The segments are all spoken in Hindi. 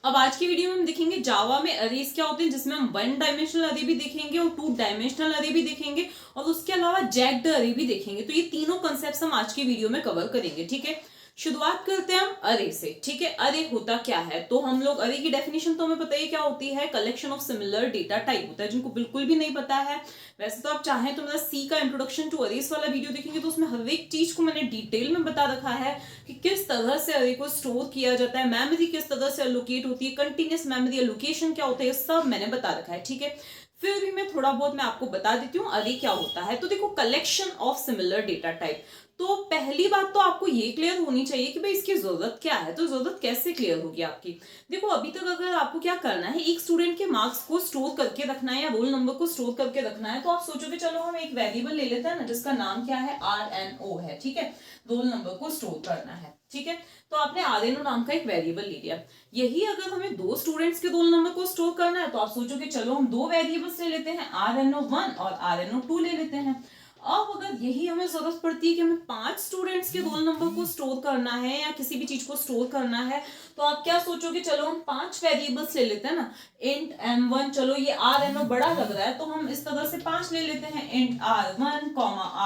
अब आज की वीडियो में हम देखेंगे जावा में अरेज क्या होते हैं, जिसमें हम वन डायमेंशनल अरे भी देखेंगे और टू डायमेंशनल अरे भी देखेंगे और उसके अलावा जैक्ड अरे भी देखेंगे। तो ये तीनों कंसेप्ट हम आज की वीडियो में कवर करेंगे। ठीक है, शुरुआत करते हैं हम अरे से। ठीक है, अरे होता क्या है, तो हम लोग अरे की डेफिनेशन तो हमें पता ही क्या होती है, collection of similar data type होता है। जिनको बिल्कुल भी नहीं पता है, वैसे तो आप चाहें तो मेरा सी का इंट्रोडक्शन टू अरेज वाला वीडियो देखेंगे तो उसमें हर एक चीज को मैंने डिटेल में बता रखा है कि किस तरह से अरे को स्टोर किया जाता है, मेमोरी किस तरह से एलोकेट होती है, कंटिन्यूस मेमोरी एलोकेशन क्या होता है, ये सब मैंने बता रखा है। ठीक है, फिर भी मैं थोड़ा बहुत मैं आपको बता देती हूँ अरे क्या होता है। तो देखो, collection of similar data type, तो पहली बात तो आपको ये क्लियर होनी चाहिए कि भाई इसकी जरूरत क्या है। तो जरूरत कैसे क्लियर होगी आपकी, देखो अभी तक अगर आपको क्या करना है, एक स्टूडेंट के मार्क्स को स्टोर करके रखना है या रोल नंबर को स्टोर करके रखना है, तो आप सोचोगे चलो हम एक वेरिएबल ले लेते हैं ना, जिसका नाम क्या है RNO है। ठीक है, रोल नंबर को स्टोर करना है। ठीक है, तो आपने RNO नाम का एक वेरिएबल ले लिया। यही अगर हमें दो स्टूडेंट्स के रोल नंबर को स्टोर करना है, तो आप सोचोगे चलो हम दो वेरिएबल्स ले लेते हैं, RNO1 और RNO2 ले लेते हैं। अब अगर यही हमें जरूरत पड़ती है कि हमें 5 स्टूडेंट्स के रोल नंबर को स्टोर करना है या किसी भी चीज को स्टोर करना है, तो आप क्या सोचोगे, चलो हम 5 वेरिएबल्स ले लेते हैं ना, इंट m1, चलो ये RNO बड़ा लग रहा है तो हम इस तरह से 5 ले लेते हैं, इंट r1,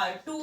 r2,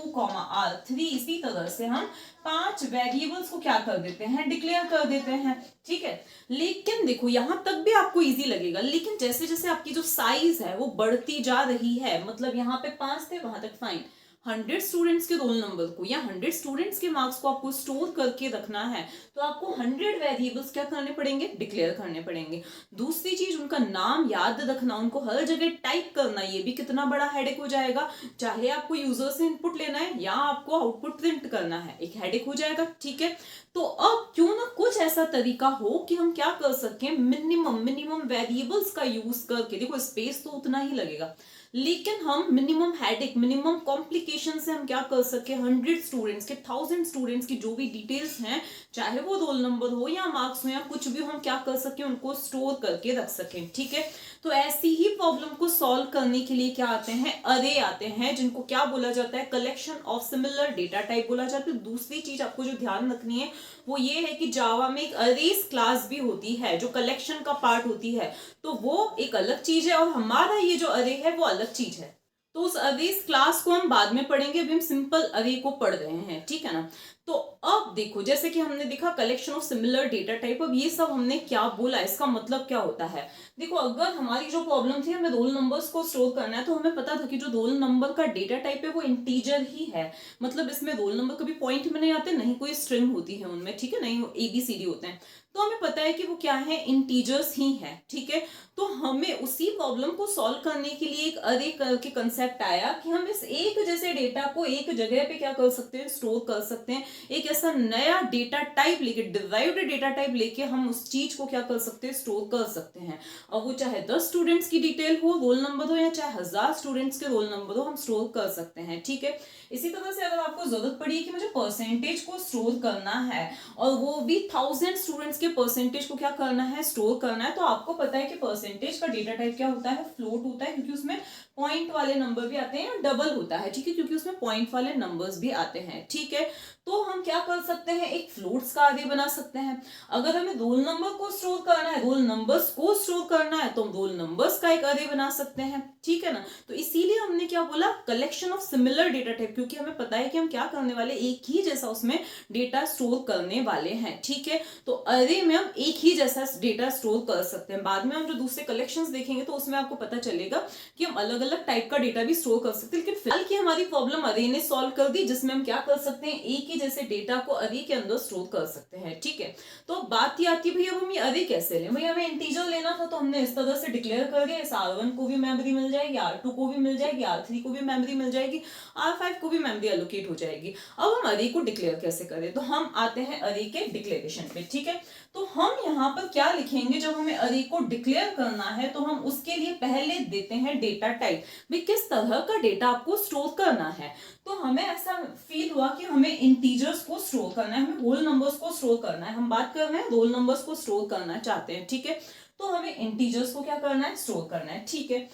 r3। इसी तरह से हम 5 वेरिएबल्स को क्या कर देते हैं, डिक्लेयर कर देते हैं। ठीक है, लेकिन देखो यहां तक भी आपको इजी लगेगा, लेकिन जैसे जैसे आपकी जो साइज है वो बढ़ती जा रही है, मतलब यहाँ पे 5 थे वहां तक फाइन, 100 स्टूडेंट्स के रोल नंबर को या 100 स्टूडेंट्स के मार्क्स को आपको स्टोर करके रखना है, तो आपको 100 वेरिएबल्स क्या करने पड़ेंगे, डिक्लेयर करने पड़ेंगे। दूसरी चीज, उनका नाम याद रखना, उनको हर जगह टाइप करना, ये भी कितना बड़ा हेडेक हो जाएगा। चाहे आपको यूजर से इनपुट लेना है या आपको आउटपुट प्रिंट करना है, एक हेडेक हो जाएगा। ठीक है, तो अब क्यों ना कुछ ऐसा तरीका हो कि हम क्या कर सकें, मिनिमम वेरिएबल्स का यूज करके, देखो स्पेस तो उतना ही लगेगा, लेकिन हम मिनिमम हेडेक, मिनिमम कॉम्प्लिकेशन से हम क्या कर सके, 100 स्टूडेंट्स के, 1000 स्टूडेंट्स की जो भी डिटेल्स हैं, चाहे वो रोल नंबर हो या मार्क्स हो या कुछ भी, हम क्या कर सके, उनको स्टोर करके रख सकें। ठीक है, तो ऐसी ही प्रॉब्लम को सॉल्व करने के लिए क्या आते हैं, अरे आते हैं, जिनको क्या बोला जाता है, collection of similar data type बोला जाता है। दूसरी चीज आपको जो ध्यान रखनी है वो ये है कि जावा में एक अरेज क्लास भी होती है जो कलेक्शन का पार्ट होती है, तो वो एक अलग चीज है और हमारा ये जो अरे है वो अलग चीज है। तो उस अरेज क्लास को हम बाद में पढ़ेंगे, अभी हम सिंपल अरे को पढ़ रहे हैं। ठीक है ना, तो अब देखो जैसे कि हमने देखा collection of similar data type, अब ये सब हमने क्या बोला, इसका मतलब क्या होता है। देखो अगर हमारी जो प्रॉब्लम थी, हमें रोल नंबर्स को स्टोर करना है, तो हमें पता था कि जो रोल नंबर का डेटा टाइप है वो इंटीजर ही है, मतलब इसमें रोल नंबर कभी पॉइंट में नहीं आते, नहीं कोई स्ट्रिंग होती है उनमें। ठीक है, नहीं ABCD होते हैं, तो हमें पता है कि वो क्या है, इंटीजर्स ही है। ठीक है, तो हमें उसी प्रॉब्लम को सॉल्व करने के लिए एक अरे करके कंसेप्ट आया कि हम इस एक जैसे डेटा को एक जगह पे क्या कर सकते हैं, स्टोर कर सकते हैं। एक ऐसा नया डेटा टाइप लेके, डिराइव्ड डेटा टाइप लेके हम उस चीज को क्या कर सकते हैं, स्टोर कर सकते हैं। अब वो चाहे 10 स्टूडेंट्स की डिटेल हो, रोल नंबर हो, या चाहे 1000 स्टूडेंट्स के रोल नंबर हो, हम स्टोर कर सकते हैं। ठीक है, इसी तरह से अगर आपको जरूरत पड़ी कि मुझे परसेंटेज को स्टोर करना है और वो भी 1000 स्टूडेंट्स के परसेंटेज को क्या करना है, स्टोर करना है, तो आपको पता है कि परसेंटेज का डेटा टाइप क्या होता है, फ्लोट होता है, क्योंकि उसमें पॉइंट वाले नंबर भी आते हैं, डबल होता है। ठीक है, क्योंकि उसमें पॉइंट वाले नंबर्स भी आते हैं। ठीक है, तो हम क्या कर सकते हैं, एक फ्लोट्स का अरे बना सकते हैं। अगर हमें रोल नंबर को स्टोर करना है, रोल नंबर्स को स्टोर करना है, तो हम रोल नंबर्स का एक अरे बना सकते हैं। ठीक है ना, तो इसीलिए हमने क्या बोला, collection of similar data type, क्योंकि हमें पता है कि हम क्या करने वाले, एक ही जैसा उसमें डेटा स्टोर करने वाले हैं। ठीक है, तो अरे में हम एक ही जैसा डेटा स्टोर कर सकते हैं। बाद में हम जो दूसरे कलेक्शंस देखेंगे तो उसमें आपको पता चलेगा कि हम अलग अलग टाइप का डेटा भी स्टोर कर सकते हैं, लेकिन फिलहाल की हमारी प्रॉब्लम अरे ने सॉल्व कर दी, जिसमें हम क्या कर सकते हैं, एक ही जैसे डेटा को अरे के अंदर स्टोर कर सकते हैं। ठीक है, तो बात ये आती है भैया अब हम ये अरे कैसे लें, भैया हमें इंटीजर लेना था, तो हमने इस तरह से डिक्लेयर कर दिया, इस R1 को भी मेमोरी मिल जाएगी, R2 को भी मिल जाएगी, R3 को भी मेमोरी मिल जाएगी, R5 को भी मेमोरी एलोकेट हो जाएगी। अब हम अरे को डिक्लेयर कैसे करें, तो हम आते हैं अरे के डिक्लेरेशन पे। ठीक है, तो हम यहाँ पर क्या लिखेंगे, जब हमें अरे को डिक्लेयर करना है तो हम उसके लिए पहले देते हैं डेटा टाइप, भी किस तरह का डेटा आपको स्टोर करना है। तो हमें ऐसा फील हुआ कि हमें इंटीजर्स को स्टोर करना है, हमें होल नंबर्स को स्टोर करना है, हम बात कर रहे हैं रोल नंबर्स को स्टोर करना चाहते हैं। ठीक है, तो हमें इंटीजर्स को क्या करना है, स्टोर करना है। ठीक है,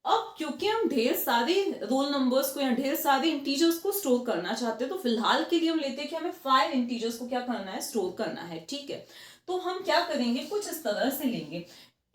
अब क्योंकि हम ढेर सारे रोल नंबर्स को या ढेर सारे इंटीजर्स को स्टोर करना चाहते हैं, तो फिलहाल के लिए हम लेते हैं कि हमें 5 इंटीजर्स को क्या करना है, स्टोर करना है। ठीक है, तो हम क्या करेंगे, कुछ इस तरह से लेंगे।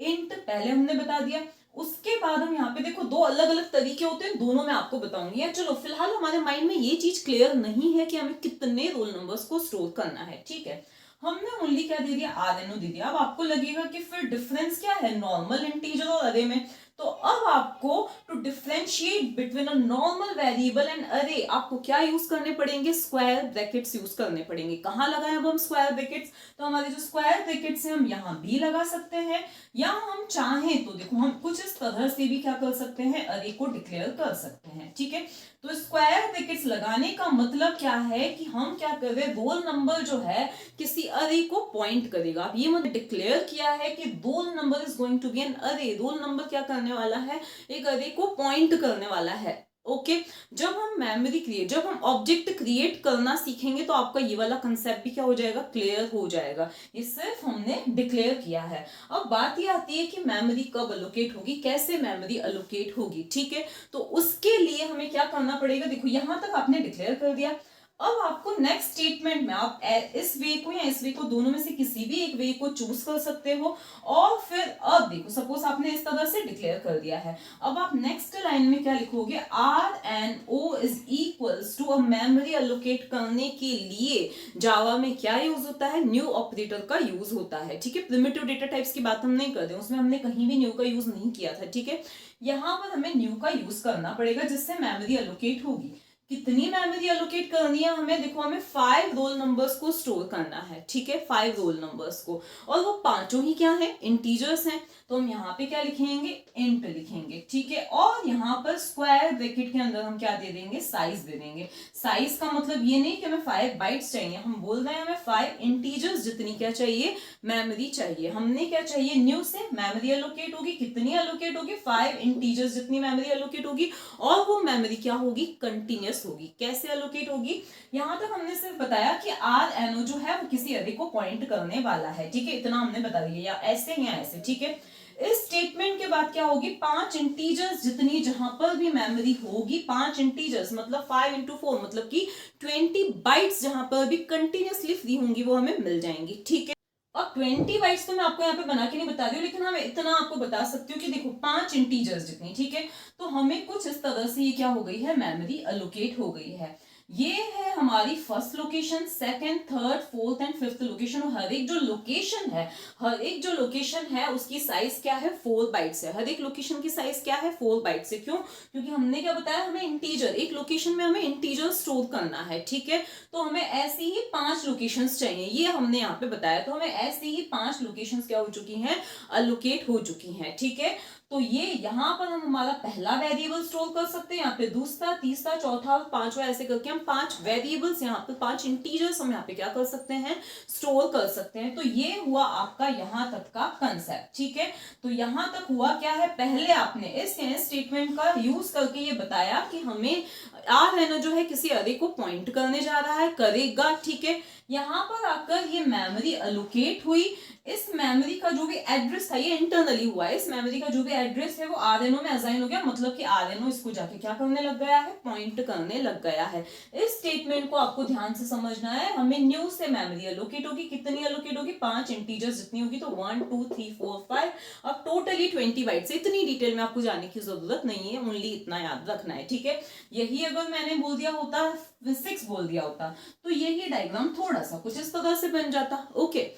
इंट पहले हमने बता दिया, उसके बाद हम यहाँ पे देखो दो अलग अलग तरीके होते हैं, दोनों मैं आपको बताऊंगी। या चलो फिलहाल हमारे माइंड में ये चीज क्लियर नहीं है कि हमें कितने रोल नंबर्स को स्टोर करना है, ठीक है। हमने ओनली क्या दे दिया, RNO दे दिया। अब आपको लगेगा कि फिर डिफरेंस क्या है नॉर्मल इंटीजर और अरे में। तो अब आपको to differentiate between a normal variable and array आपको क्या यूज करने पड़ेंगे, स्क्वायर ब्रैकेट्स यूज करने पड़ेंगे। कहाँ लगाए अब हम स्क्वायर ब्रैकेट्स, तो हमारे जो स्क्वायर ब्रैकेट्स हैं हम यहाँ भी लगा सकते हैं, या हम चाहें तो देखो हम कुछ इस तरह से भी क्या कर सकते हैं, अरे को डिक्लेयर कर सकते हैं, ठीक है। तो स्क्वायर ब्रैकेट्स लगाने का मतलब क्या है कि हम क्या कर रहे हैं, रोल नंबर जो है किसी अरे को पॉइंट करेगा। अब ये मैंने डिक्लेयर किया है कि roll number is going to be an array, roll number क्या करने वाला है, एक अरे को पॉइंट करने वाला है, ओके। जब हम मेमोरी क्रिएट, जब हम ऑब्जेक्ट क्रिएट करना सीखेंगे तो आपका ये वाला कंसेप्ट भी क्या हो जाएगा, क्लियर हो जाएगा। ये सिर्फ हमने डिक्लेयर किया है। अब बात ये आती है कि मेमोरी कब एलोकेट होगी, कैसे मेमोरी एलोकेट होगी, ठीक है। तो उसके लिए हमें क्या करना पड़ेगा, देखो यहां तक आपने डिक्लेयर कर दिया। अब आपको नेक्स्ट स्टेटमेंट में आप इस वे को या इस वे को, दोनों में से किसी भी एक वे को चूज कर सकते हो। और फिर अब देखो सपोज आपने इस तरह से डिक्लेयर कर दिया है, अब आप नेक्स्ट लाइन में क्या लिखोगे, RNO is equals to a memory allocate करने के लिए जावा में क्या यूज होता है, न्यू ऑपरेटर का यूज होता है, ठीक है। प्रिमिटिव डेटा टाइप्स की बात हम नहीं कर रहे, उसमें हमने कहीं भी न्यू का यूज नहीं किया था, ठीक है। यहां पर हमें न्यू का यूज करना पड़ेगा जिससे मेमोरी एलोकेट होगी। कितनी मेमोरी एलोकेट करनी है हमें, देखो हमें 5 रोल नंबर्स को स्टोर करना है, ठीक है, 5 रोल नंबर्स को। और वो पांचों ही क्या है, इंटीजर्स हैं। तो हम यहाँ पे क्या लिखेंगे, इंट लिखेंगे, ठीक है। और यहाँ पर स्क्वायर ब्रैकेट के अंदर हम क्या दे देंगे, साइज दे देंगे। साइज का मतलब ये नहीं कि हमें 5 बाइट्स चाहिए, हम बोल रहे हैं हमें 5 इंटीजर्स जितनी क्या चाहिए, मेमोरी चाहिए। हमने क्या चाहिए, न्यू से मेमोरी एलोकेट होगी, कितनी एलोकेट होगी, 5 इंटीजर्स जितनी मेमोरी एलोकेट होगी। और वो मेमोरी क्या होगी, कंटिन्यूअस होगी। कैसे एलोकेट होगी, यहां तक हमने सिर्फ बताया कि RNO जो है वो किसी अरे को पॉइंट करने वाला है, ठीक है, इतना हमने बता दिया, या ऐसे या ऐसे, ठीक है। इस स्टेटमेंट के बाद क्या होगी, 5 इंटीजर्स जितनी जहां पर भी मेमोरी होगी, 5 इंटीजर्स मतलब 5 into 4 मतलब कि 20 बाइट्स जहां पर भी कंटिन्यूअसली फ्री होंगी वो हमें मिल जाएंगी, ठीक है। और 20 बाइट्स तो मैं आपको यहाँ पे बना के नहीं बता रही हूँ, लेकिन हाँ मैं इतना आपको बता सकती हूँ कि देखो 5 इंटीजर्स जितनी, ठीक है। तो हमें कुछ इस तरह से ये क्या हो गई है, मेमोरी एलोकेट हो गई है। ये है हमारी first location, second, third, fourth and fifth location. हर एक जो लोकेशन है, हर एक जो लोकेशन है उसकी साइज क्या है, 4 बाइट्स है। हर एक लोकेशन की साइज क्या है, 4 बाइट्स है। क्यों, क्योंकि हमने क्या बताया, हमें इंटीजर, एक लोकेशन में हमें इंटीजर स्टोर करना है, ठीक है। तो हमें ऐसी ही 5 लोकेशंस चाहिए, ये हमने यहाँ पे बताया। तो हमें ऐसी ही 5 लोकेशंस क्या हो चुकी हैं, एलोकेट हो चुकी हैं, ठीक है। तो ये यहाँ पर हम हमारा पहला वेरिएबल स्टोर कर सकते हैं, यहाँ पे दूसरा, तीसरा, चौथा, पांचवा, ऐसे करके हम 5 वेरिएबल्स, यहाँ पे 5 इंटीजर्स हम यहाँ पे क्या कर सकते हैं, स्टोर कर सकते हैं। तो ये हुआ आपका यहाँ तक का कंसेप्ट, ठीक है। तो यहाँ तक हुआ क्या है, पहले आपने इस स्टेटमेंट का यूज करके ये बताया कि हमें RNO जो है किसी अरे को पॉइंट करने जा रहा है, करेगा, ठीक है। यहाँ पर आकर ये मेमोरी एलोकेट हुई। इस मेमोरी का जो भी एड्रेस था ये इंटरनली हुआ है, इस मेमोरी का जो भी एड्रेस है वो RNO में असाइन हो गया, मतलब कि RNO इसको जाके क्या करने लग गया है, पॉइंट करने लग गया है। इस स्टेटमेंट को आपको ध्यान से समझना है। हमें न्यू से मेमोरी एलोकेट होगी, कितनी एलोकेट होगी, 5 इंटीजर्स जितनी होगी, तो 1 2 3 4 5, अब टोटली 20 बाइट्स। इतनी डिटेल में आपको जाने की जरूरत नहीं है, ओनली इतना याद रखना है, ठीक है। यही अगर मैंने बोल दिया होता, 6 बोल दिया होता, तो यही डायग्राम थोड़ा सा कुछ इस तरह से बन जाता, ओके।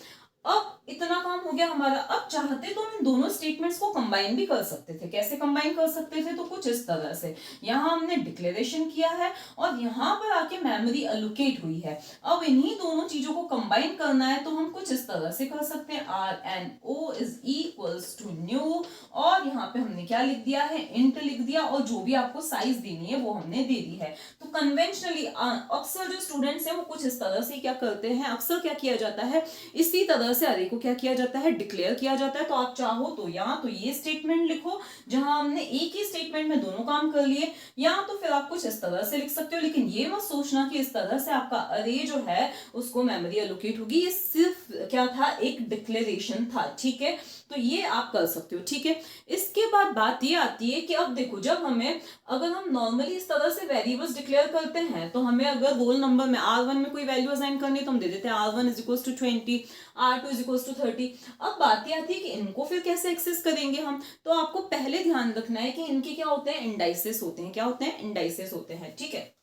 अब इतना काम हो गया हमारा। अब चाहते तो हम इन दोनों स्टेटमेंट्स को कंबाइन भी कर सकते थे। कैसे कंबाइन कर सकते थे, तो कुछ इस तरह से, यहां हमने डिक्लेरेशन किया है और यहां पर आके मेमोरी एलोकेट हुई है। अब इन्हीं दोनों चीजों को कंबाइन करना है तो हम कुछ इस तरह से कर सकते हैं, RNO is equals to new, और यहाँ पे हमने क्या लिख दिया है, इंट लिख दिया, और जो भी आपको साइज देनी है वो हमने दे दी है। तो कन्वेंशनली अक्सर जो स्टूडेंट्स हैं वो कुछ इस तरह से क्या करते हैं, अक्सर क्या किया जाता है, इसी तरह से अरे को क्या किया जाता है, डिक्लेयर किया जाता है। तो आप चाहो तो या तो ये स्टेटमेंट लिखो जहां हमने एक ही स्टेटमेंट में दोनों काम कर लिए, या तो फिर आप कुछ इस तरह से लिख सकते हो। लेकिन ये मत सोचना कि इस तरह से आपका अरे जो है उसको मेमोरी एलोकेट होगी, ये सिर्फ क्या था, एक डिक्लेरेशन था, ठीक है। तो ये आप कर सकते हो, ठीक है। इसके बाद बात ये आती है कि अब देखो, जब हमें, अगर हम नॉर्मली इस तरह से वेरिएबल्स डिक्लेयर करते हैं तो हमें अगर रोल नंबर में R1 में कोई वैल्यू असाइन करनी है तो हम दे देते हैं R1 is equals to 20, R2 is equals equals to 30। अब बात ये आती है कि इनको फिर कैसे एक्सेस करेंगे हम, तो आपको पहले ध्यान रखना है कि इनके क्या होते हैं, इंडाइसेस होते हैं। क्या होते हैं, इंडाइसेस होते हैं, ठीक है।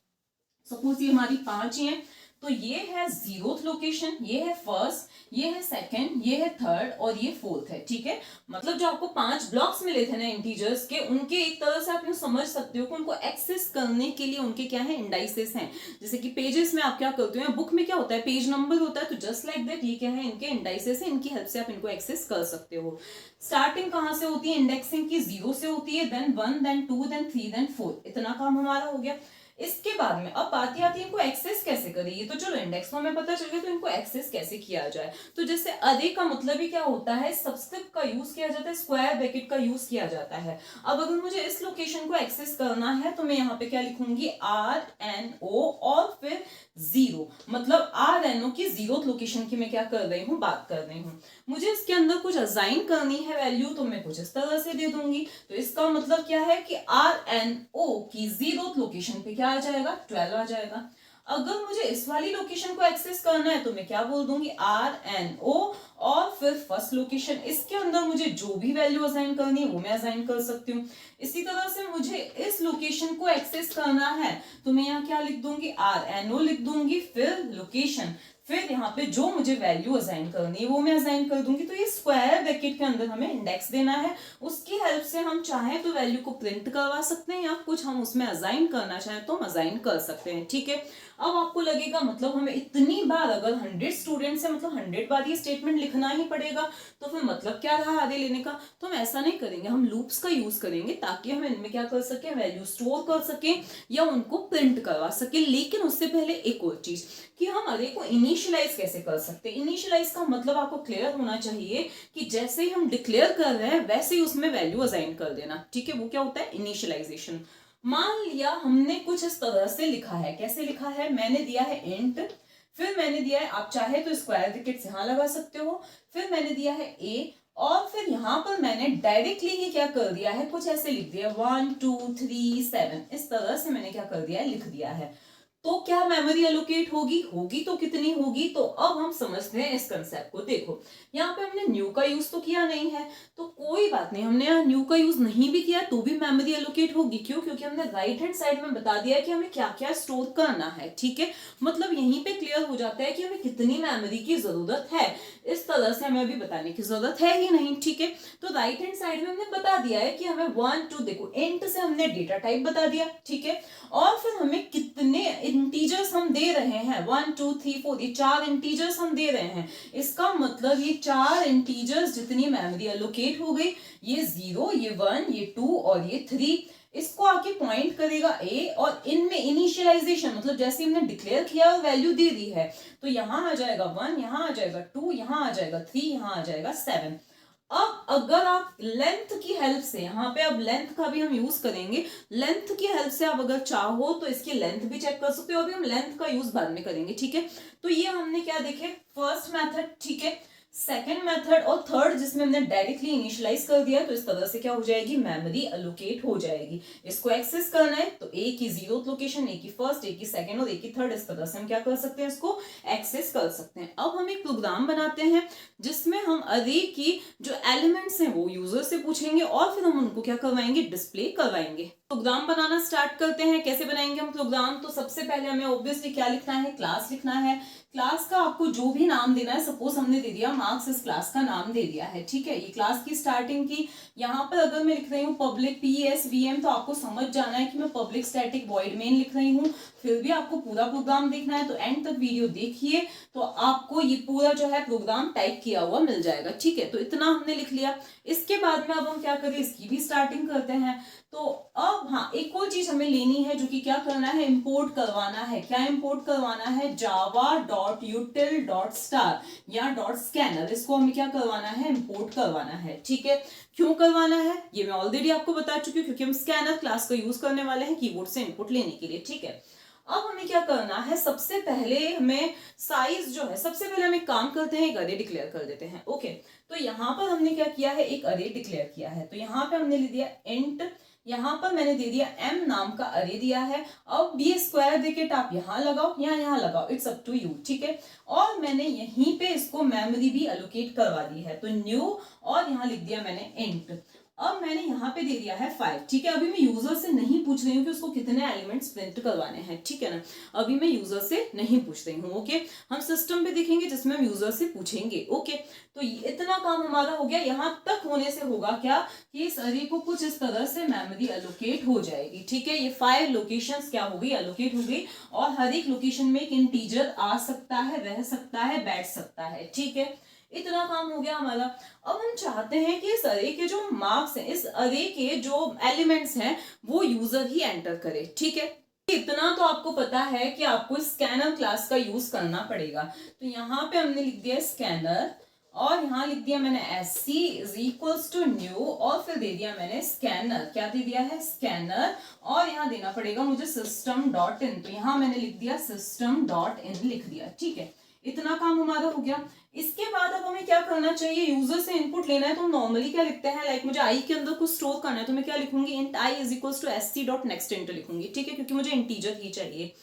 सपोज ये हमारी 5 ही है, तो ये है 0th लोकेशन, ये है फर्स्ट, ये है सेकंड, ये है थर्ड और ये फोर्थ है, ठीक है। मतलब जो आपको 5 ब्लॉक्स मिले थे ना इंटीजर्स के, उनके एक तरह से आप यूं समझ सकते हो कि उनको एक्सेस करने के लिए उनके क्या है, इंडाइसेस हैं। जैसे कि पेजेस में आप क्या करते हो, बुक में क्या होता है, पेज नंबर होता है, तो जस्ट लाइक दैट ये क्या है, इनके इंडाइसेस है, इनकी हेल्प से आप इनको एक्सेस कर सकते हो। स्टार्टिंग कहां से होती है, इंडेक्सिंग की 0 से होती है, देन 1, देन 2, देन 3, देन 4, इतना काम हमारा हो गया। इसके बाद में अब बात आती है इनको एक्सेस कैसे करें। ये तो चलो इंडेक्स तो हमें पता चल गया, तो इनको एक्सेस कैसे किया जाए। तो जैसे अरे का मतलब ही क्या होता है, सबस्क्रिप्ट का यूज किया जाता है, स्क्वायर ब्रैकेट का यूज किया जाता है। अब अगर मुझे इस लोकेशन को एक्सेस करना है तो मैं यहाँ पे क्या लिखूंगी, RNO और फिर 0, मतलब RNO की 0th लोकेशन की मैं क्या कर रही हूँ, बात कर रही हूँ। मुझे इसके अंदर कुछ असाइन करनी है वैल्यू, तो मैं कुछ इस तरह से दे दूंगी। तो इसका मतलब क्या है कि RNO की 0th लोकेशन पे क्या आ जाएगा, 12 आ जाएगा। अगर मुझे इस वाली लोकेशन को एक्सेस करना है तो मैं क्या बोल दूंगी, RNO और फिर फर्स्ट लोकेशन, इसके अंदर मुझे जो भी वैल्यू असाइन करनी है वो मैं असाइन कर सकती हूँ। इसी तरह से मुझे इस लोकेशन को एक्सेस करना है तो मैं यहाँ क्या लिख दूंगी, RNO लिख दूंगी, फिर लोकेशन, फिर यहाँ पे जो मुझे वैल्यू असाइन करनी है वो मैं असाइन कर दूंगी। तो ये स्क्वायर ब्रैकेट के अंदर हमें इंडेक्स देना है, उसकी हेल्प से हम चाहें तो वैल्यू को प्रिंट करवा सकते हैं या कुछ हम उसमें असाइन करना चाहें तो हम असाइन कर सकते हैं, ठीक है। अब आपको लगेगा मतलब हमें इतनी बार, अगर 100 स्टूडेंट्स है मतलब 100 बार ये स्टेटमेंट लिखना ही पड़ेगा, तो फिर मतलब क्या रहा आगे लेने का। तो हम ऐसा नहीं करेंगे, हम लूप्स का यूज करेंगे ताकि हम इनमें क्या कर सके, वैल्यू स्टोर कर सके या उनको प्रिंट करवा सके। लेकिन उससे पहले एक और चीज कि हम अरे को इनिशियलाइज कैसे कर सकते हैं। इनिशियलाइज का मतलब आपको क्लियर होना चाहिए कि जैसे ही हम डिक्लेयर कर रहे हैं वैसे ही उसमें वैल्यू असाइन कर देना, ठीक है। वो क्या होता है, इनिशियलाइजेशन। मान लिया हमने कुछ इस तरह से लिखा है, कैसे लिखा है, मैंने दिया है इंट, फिर मैंने दिया है, आप चाहे तो स्क्वायर ब्रैकेट्स यहां लगा सकते हो, फिर मैंने दिया है ए, और फिर यहां पर मैंने डायरेक्टली ही क्या कर दिया है, कुछ ऐसे लिख दिया 1 2 3 7, इस तरह से मैंने क्या कर दिया है, लिख दिया है। तो क्या मेमोरी एलोकेट होगी, होगी तो कितनी होगी। तो अब हम समझते हैं इस कंसेप्ट को। देखो यहाँ पे हमने न्यू का यूज तो किया नहीं है, तो कोई बात नहीं, हमने यहाँ न्यू का यूज नहीं भी किया तो भी मेमोरी एलोकेट होगी। क्यों, क्योंकि हमने राइट हैंड साइड में बता दिया है कि हमें क्या क्या स्टोर करना है, ठीक है। मतलब यहीं पे क्लियर हो जाता है कि हमें कितनी मेमोरी की जरूरत है। इस तरह से हमें अभी बताने की जरूरत है ही नहीं, ठीक है। तो राइट हैंड साइड में हमने बता दिया है कि हमें 1 2, देखो इंट से हमने डेटा टाइप बता दिया, ठीक है। और फिर हमें कितने इंटीजर्स हम दे रहे हैं, 1 2 3 4, ये 4 इंटीजर्स हम दे रहे हैं। इसका मतलब ये 4 इंटीजर्स जितनी मेमोरी एलोकेट हो गई, ये 0, ये 1, ये 2 और ये 3, इसको आके पॉइंट करेगा ए, और इनमें इनिशियलाइजेशन मतलब जैसे हमने डिक्लेयर किया वैल्यू दे दी है, तो यहां आ जाएगा 1, यहां आ जाएगा 2, यहां आ जाएगा 3, यहां आ जाएगा 7। अब अगर आप लेंथ की हेल्प से, यहाँ पे अब लेंथ का भी हम यूज करेंगे, लेंथ की हेल्प से आप अगर चाहो तो इसकी लेंथ भी चेक कर सकते हो। अभी हम लेंथ का यूज बाद में करेंगे, ठीक है। तो ये हमने क्या देखे, फर्स्ट मेथड, ठीक है, सेकेंड मेथड और थर्ड जिसमें हमने डायरेक्टली इनिशियलाइज कर दिया। तो इस तरह से क्या हो जाएगी, मेमोरी एलोकेट हो जाएगी। इसको एक्सेस करना है तो ए की 0th लोकेशन, ए की फर्स्ट, ए की सेकेंड और ए की थर्ड, इस तरह से हम क्या कर सकते हैं, इसको एक्सेस कर सकते हैं। अब हम एक प्रोग्राम बनाते हैं जिसमें हम अरे की जो एलिमेंट्स हैं वो यूजर से पूछेंगे और फिर हम उनको क्या करवाएंगे, डिस्प्ले करवाएंगे। प्रोग्राम बनाना स्टार्ट करते हैं। कैसे बनाएंगे हम प्रोग्राम, तो सबसे पहले हमें ऑब्वियसली क्या लिखना है, क्लास लिखना है। क्लास का आपको जो भी नाम देना है, सपोज हमने दे दिया मार्क्स, इस क्लास का नाम दे दिया है, ठीक है। ये क्लास की स्टार्टिंग की, यहाँ पर अगर मैं लिख रही हूँ पब्लिक PSVM, तो आपको समझ जाना है कि मैं पब्लिक स्टैटिक वॉइड मेन लिख रही हूँ। फिर भी आपको पूरा प्रोग्राम देखना है तो एंड तक वीडियो देखिए, तो आपको ये पूरा जो है प्रोग्राम टाइप किया हुआ मिल जाएगा, ठीक है। तो इतना हमने लिख लिया। इसके बाद में अब हम क्या करें, इसकी भी स्टार्टिंग करते हैं। तो अब हाँ, एक और चीज हमें लेनी है जो कि क्या करना है, इंपोर्ट करवाना है। क्या इंपोर्ट करवाना है, java.util.star या .scanner, इसको हमें क्या करवाना है, इंपोर्ट करवाना है, ठीक है। क्यों करवाना है ये मैं ऑलरेडी आपको बता चुकी हूँ, क्योंकि हम स्कैनर क्लास का यूज करने वाले हैं कीबोर्ड से इनपुट लेने के लिए, ठीक है। अब हमें क्या करना है, सबसे पहले हमें साइज जो है, सबसे पहले हम एक काम करते हैं, एक अरे डिक्लेयर कर देते हैं, ओके। तो यहाँ पर हमने क्या किया है, एक अरे डिक्लेयर किया है। तो यहाँ पे हमने ले दिया इंट यहाँ पर मैंने दे दिया m नाम का अरे दिया है। अब b स्क्वायर ब्रैकेट आप यहाँ लगाओ या यहाँ लगाओ, इट्स अप टू यू, ठीक है। और मैंने यहीं पे इसको मेमोरी भी एलोकेट करवा दी है, तो न्यू और यहाँ लिख दिया मैंने इंट। अब मैंने यहाँ पे दे दिया है 5, ठीक है। अभी मैं यूजर से नहीं पूछ रही हूँ कि उसको कितने एलिमेंट्स प्रिंट करवाने हैं, ठीक है ना। अभी मैं यूजर से नहीं पूछ रही हूँ, ओके। हम सिस्टम पे देखेंगे जिसमें हम यूजर से पूछेंगे, ओके। तो इतना काम हमारा हो गया। यहाँ तक होने से होगा क्या कि इस अरे को कुछ इस तरह से मेमोरी एलोकेट हो जाएगी, ठीक है। ये 5 लोकेशंस क्या हो गई, एलोकेट हो गई। और हर एक लोकेशन में एक इंटीजर आ सकता है, रह सकता है, बैठ सकता है, ठीक है। इतना काम हो गया हमारा। अब हम चाहते हैं कि इस अरे के जो मार्क्स हैं, इस अरे के जो एलिमेंट्स हैं, वो यूजर ही एंटर करे, ठीक है। इतना तो आपको पता है कि आपको स्कैनर क्लास का यूज करना पड़ेगा। तो यहाँ पे हमने लिख दिया स्कैनर और यहाँ लिख दिया मैंने sc is equals to new और फिर दे दिया मैंने स्कैनर। क्या दे दिया है, स्कैनर। और यहाँ देना पड़ेगा मुझे सिस्टम डॉट इन, तो यहाँ मैंने लिख दिया सिस्टम डॉट इन लिख दिया, ठीक है। इतना काम हमारा हो गया। इसके बाद अब हमें क्या करना चाहिए, यूजर से इनपुट लेना है। तो नॉर्मली क्या लिखते हैं, लाइक मुझे आई के अंदर कुछ स्टोर करना है तो मैं क्या लिखूंगी, int I is equals to sc dot next int लिखूंगी, ठीक है, क्योंकि मुझे इंटीजर ही चाहिए।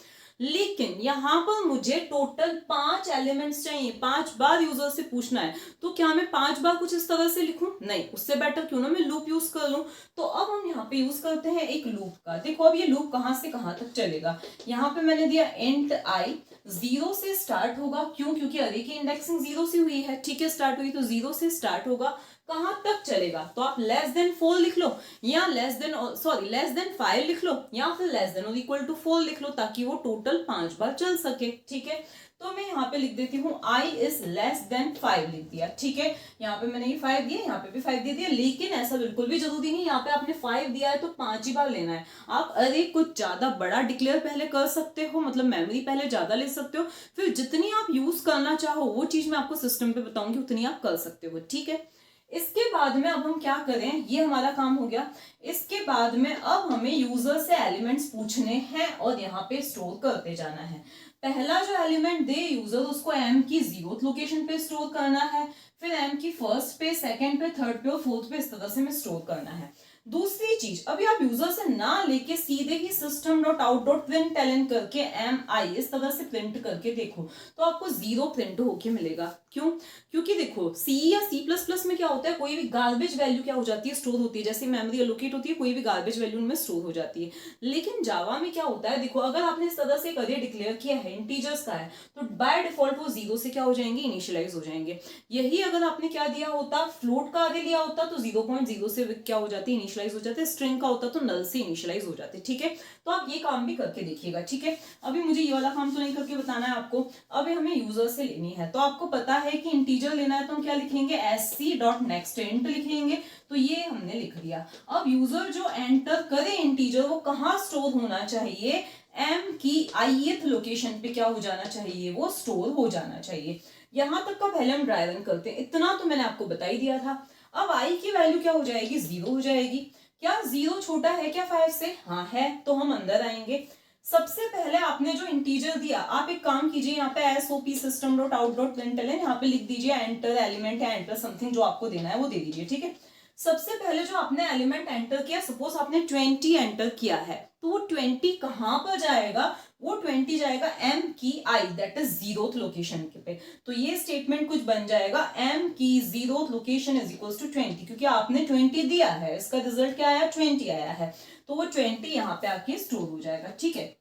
लेकिन यहाँ पर मुझे टोटल 5 एलिमेंट्स चाहिए, 5 बार यूजर से पूछना है। तो क्या मैं 5 बार कुछ इस तरह से लिखूं, नहीं, उससे बेटर क्यों ना मैं लूप यूज कर लूं। तो अब हम यहाँ पे यूज करते हैं एक लूप का। देखो अब ये लूप कहाँ से कहाँ तक चलेगा। यहाँ पे मैंने दिया इंट आई 0 से स्टार्ट होगा, क्यों, क्योंकि अरे की इंडेक्सिंग 0 से हुई है, ठीक है, स्टार्ट हुई तो 0 से स्टार्ट होगा। कहां तक चलेगा, तो आप लेस देन 4 लिख लो या लेस देन 5 लिख लो या फिर लेस देन और इक्वल टू 4 लिख लो, ताकि वो टोटल 5 बार चल सके, ठीक है। तो मैं यहाँ पे लिख देती हूँ i इज लेस देन 5 लिख दिया, ठीक है। यहाँ पे मैंने ये 5 दिया, यहाँ पे भी 5 दे दिया। लेकिन ऐसा बिल्कुल भी जरूरी नहीं, यहाँ पे आपने 5 दिया है तो 5 ही बार लेना है। आप अरे कुछ ज्यादा बड़ा डिक्लेयर पहले कर सकते हो, मतलब मेमोरी पहले ज्यादा ले सकते हो, फिर जितनी आप यूज करना चाहो वो चीज मैं आपको सिस्टम पे बताऊंगी, उतनी आप कर सकते हो, ठीक है। इसके बाद में अब हम क्या करें, ये हमारा काम हो गया। इसके बाद में अब हमें यूजर से एलिमेंट्स पूछने हैं और यहाँ पे स्टोर करते जाना है। पहला जो एलिमेंट दे यूजर, उसको m की 0th लोकेशन पे स्टोर करना है, फिर m की फर्स्ट पे, सेकंड पे, थर्ड पे और फोर्थ पे, इस तरह से हमें स्टोर करना है। दूसरी चीज, अभी आप यूजर से ना लेके सीधे ही system dot out dot print L N करके mi इस तरह से प्रिंट करके देखो तो आपको 0 प्रिंट होके मिलेगा। क्यों, क्योंकि देखो C या C++ में क्या होता है, कोई भी गार्बेज वैल्यू क्या हो जाती है, स्टोर होती है। जैसे मेमोरी एलोकेट होती है, कोई भी गार्बेज वैल्यू उनमें स्टोर हो जाती है। लेकिन जावा में क्या होता है, देखो अगर आपने इस तरह से एक अरे डिक्लेयर किया है, इंटीजर्स का है, तो बाय डिफॉल्ट वो 0 से क्या हो जाएंगे, इनिशियलाइज हो जाएंगे। यही अगर आपने क्या दिया होता, फ्लोट का अरे लिया होता, तो 0.0 से क्या हो जाती है, इनिशियलाइज हो जाते हैं। स्ट्रिंग का होता तो नल से इनिशियलाइज हो जाते, ठीक है। तो आप ये काम भी करके देखिएगा, ठीक है। अभी मुझे ये वाला काम तो नहीं करके बताना है आपको, अभी हमें यूजर से लेनी है। तो आपको पता है कि इंटीजर लेना है तो हम क्या लिखेंगे, sc डॉट नेक्स्ट इंट लिखेंगे। तो ये हमने लिख दिया। अब यूजर जो एंटर करे इंटीजर, वो कहाँ स्टोर होना चाहिए, m की ith लोकेशन पे क्या हो जाना चाहिए, वो स्टोर हो जाना चाहिए। यहां तक का पहले हम ड्राई रन करते हैं। इतना तो मैंने आपको बता ही दिया था। अब i की वैल्यू क्या हो जाएगी, 0 हो जाएगी। क्या 0 छोटा है क्या 5 से, हाँ है। तो हम अंदर आएंगे। सबसे पहले आपने जो इंटीजर दिया, आप एक काम कीजिए, यहाँ पे SOP system dot out dot println यहाँ पे लिख दीजिए एंटर एलिमेंट या एंटर समथिंग, जो आपको देना है वो दे दीजिए, ठीक है। सबसे पहले जो आपने एलिमेंट एंटर किया, सपोज आपने 20 एंटर किया है, तो वो 20 कहां पर जाएगा, वो 20 जाएगा m की i that is 0th location पे। तो ये स्टेटमेंट कुछ बन जाएगा, m की 0th location is equals to 20, क्योंकि आपने 20 दिया है, इसका रिजल्ट क्या आया, 20 आया है। तो वो 20 यहाँ पे आके स्टोर हो जाएगा, ठीक है।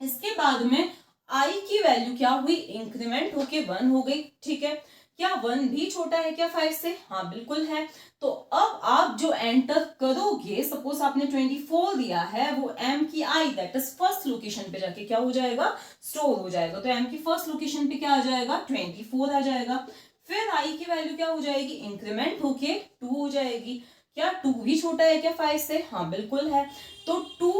इसके बाद में i की वैल्यू क्या हुई, इंक्रीमेंट होके 1 हो गई, ठीक है। क्या 1 भी छोटा है क्या 5 से, हाँ बिल्कुल है। तो अब आप जो एंटर करोगे, सपोज आपने 24 दिया है, वो m की i that is first location पे जाके क्या हो जाएगा, स्टोर हो जाएगा। तो m की फर्स्ट लोकेशन पे क्या आ जाएगा, 24 आ जाएगा। फिर i की वैल्यू क्या हो जाएगी, इंक्रीमेंट होके 2 हो जाएगी। क्या 2 भी छोटा है क्या 5 से, हाँ बिल्कुल है। तो 2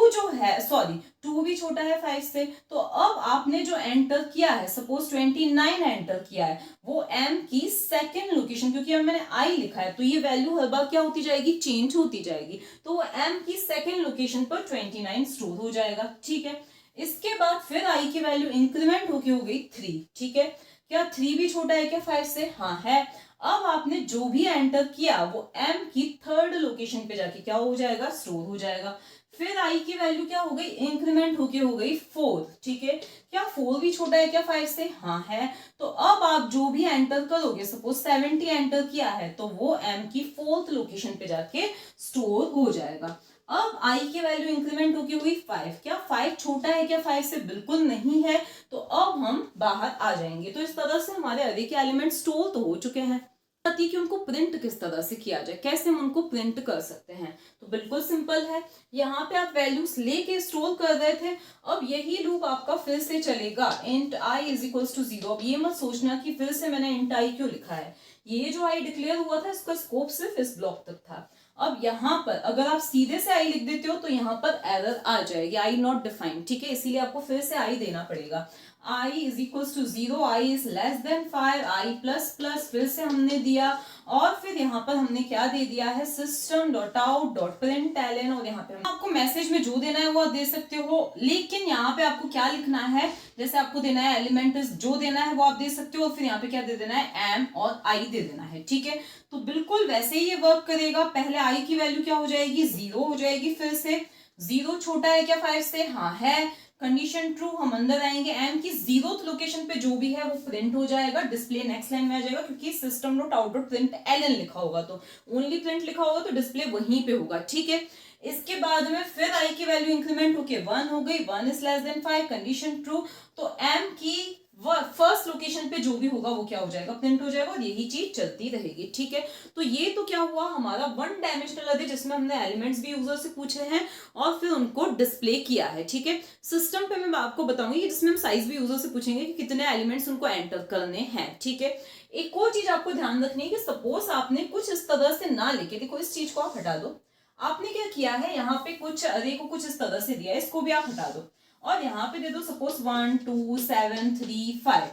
भी छोटा है 5 से। तो अब आपने जो एंटर किया है, सपोज 29 एंटर किया है, वो m की सेकेंड लोकेशन, क्योंकि अब मैंने i लिखा है तो ये वैल्यू हर बार क्या होती जाएगी, चेंज होती जाएगी। तो वो m की सेकेंड लोकेशन पर 29 स्टोर हो जाएगा, ठीक है। इसके बाद फिर i की वैल्यू इंक्रीमेंट होके हो गई 3, ठीक है। क्या 3 भी छोटा है क्या 5 से? हाँ है। अब आपने जो भी एंटर किया वो m की थर्ड लोकेशन पे जाके क्या हो जाएगा? स्टोर हो जाएगा। फिर i की वैल्यू क्या हो गई? इंक्रीमेंट होके हो गई 4, ठीक है। क्या 4 भी छोटा है क्या 5 से? हाँ है। तो अब आप जो भी एंटर करोगे, सपोज 70 एंटर किया है, तो वो m की फोर्थ लोकेशन पे जाके स्टोर हो जाएगा। अब i की वैल्यू इंक्रीमेंट होके हुई 5। क्या 5 छोटा है क्या 5 से? बिल्कुल नहीं है। तो अब हम बाहर आ जाएंगे। तो इस तरह से हमारे अरे के एलिमेंट स्टोर तो हो चुके हैं। कि उनको प्रिंट किस तरह से किया जाए, कैसे हम उनको प्रिंट कर सकते हैं? तो बिल्कुल सिंपल है। यहाँ पे आप वैल्यूज लेके स्टोर कर रहे थे, अब यही लूप आपका फिर से चलेगा। Int i is equals to 0। अब ये मत सोचना कि फिर से मैंने इंट i क्यों लिखा है। ये जो i डिक्लेयर हुआ था इसका स्कोप सिर्फ इस ब्लॉक तक था। अब यहाँ पर अगर आप सीधे से i लिख देते हो तो यहाँ पर एरर आ जाएगी, i नॉट डिफाइंड, ठीक है। इसीलिए आपको फिर से i देना पड़ेगा। i is equals to 0, i is less than 5, i plus plus फिर से हमने दिया, और फिर यहाँ पर हमने क्या दे दिया है? System dot out dot println. और यहाँ पे आपको मैसेज में जो देना है वो आप दे सकते हो, लेकिन यहाँ पे आपको क्या लिखना है? जैसे आपको देना है एलिमेंट जो देना है वो आप दे सकते हो, और फिर यहाँ पे क्या दे देना है? m और i दे देना है, ठीक है। तो बिल्कुल वैसे ही ये वर्क करेगा। पहले i की वैल्यू क्या हो जाएगी? 0 हो जाएगी। फिर से 0 छोटा है क्या 5 से? हाँ है। कंडीशन ट्रू, हम अंदर आएंगे, m की 0th लोकेशन पे जो भी है वो प्रिंट हो जाएगा, डिस्प्ले नेक्स्ट लाइन में आ जाएगा, क्योंकि system dot out dot print Elon लिखा होगा, तो ओनली प्रिंट लिखा होगा तो डिस्प्ले वहीं पे होगा, ठीक है। इसके बाद में फिर i की वैल्यू इंक्रीमेंट होके 1 हो गई, 1 is less than 5, condition true. तो m की फर्स्ट लोकेशन पे जो भी होगा वो क्या हो जाएगा? प्रिंट हो जाएगा, और यही चीज चलती रहेगी, ठीक है। तो ये तो क्या हुआ हमारा वन डायमेंशनल अरे, जिसमें हमने एलिमेंट्स भी यूजर से पूछे हैं और फिर उनको डिस्प्ले किया है, ठीक है। सिस्टम पे मैं आपको बताऊंगी जिसमें हम साइज भी यूजर से पूछेंगे कि कितने एलिमेंट्स उनको एंटर करने हैं, ठीक है। एक और चीज आपको ध्यान रखनी है कि सपोज आपने कुछ इस तरह से ना लिखे, देखो इस चीज को आप हटा दो। आपने क्या किया है, यहाँ पे कुछ अरे को कुछ इस तरह से दिया है, इसको भी आप हटा दो, और यहाँ पे दे दो सपोज 1 2 7 3 5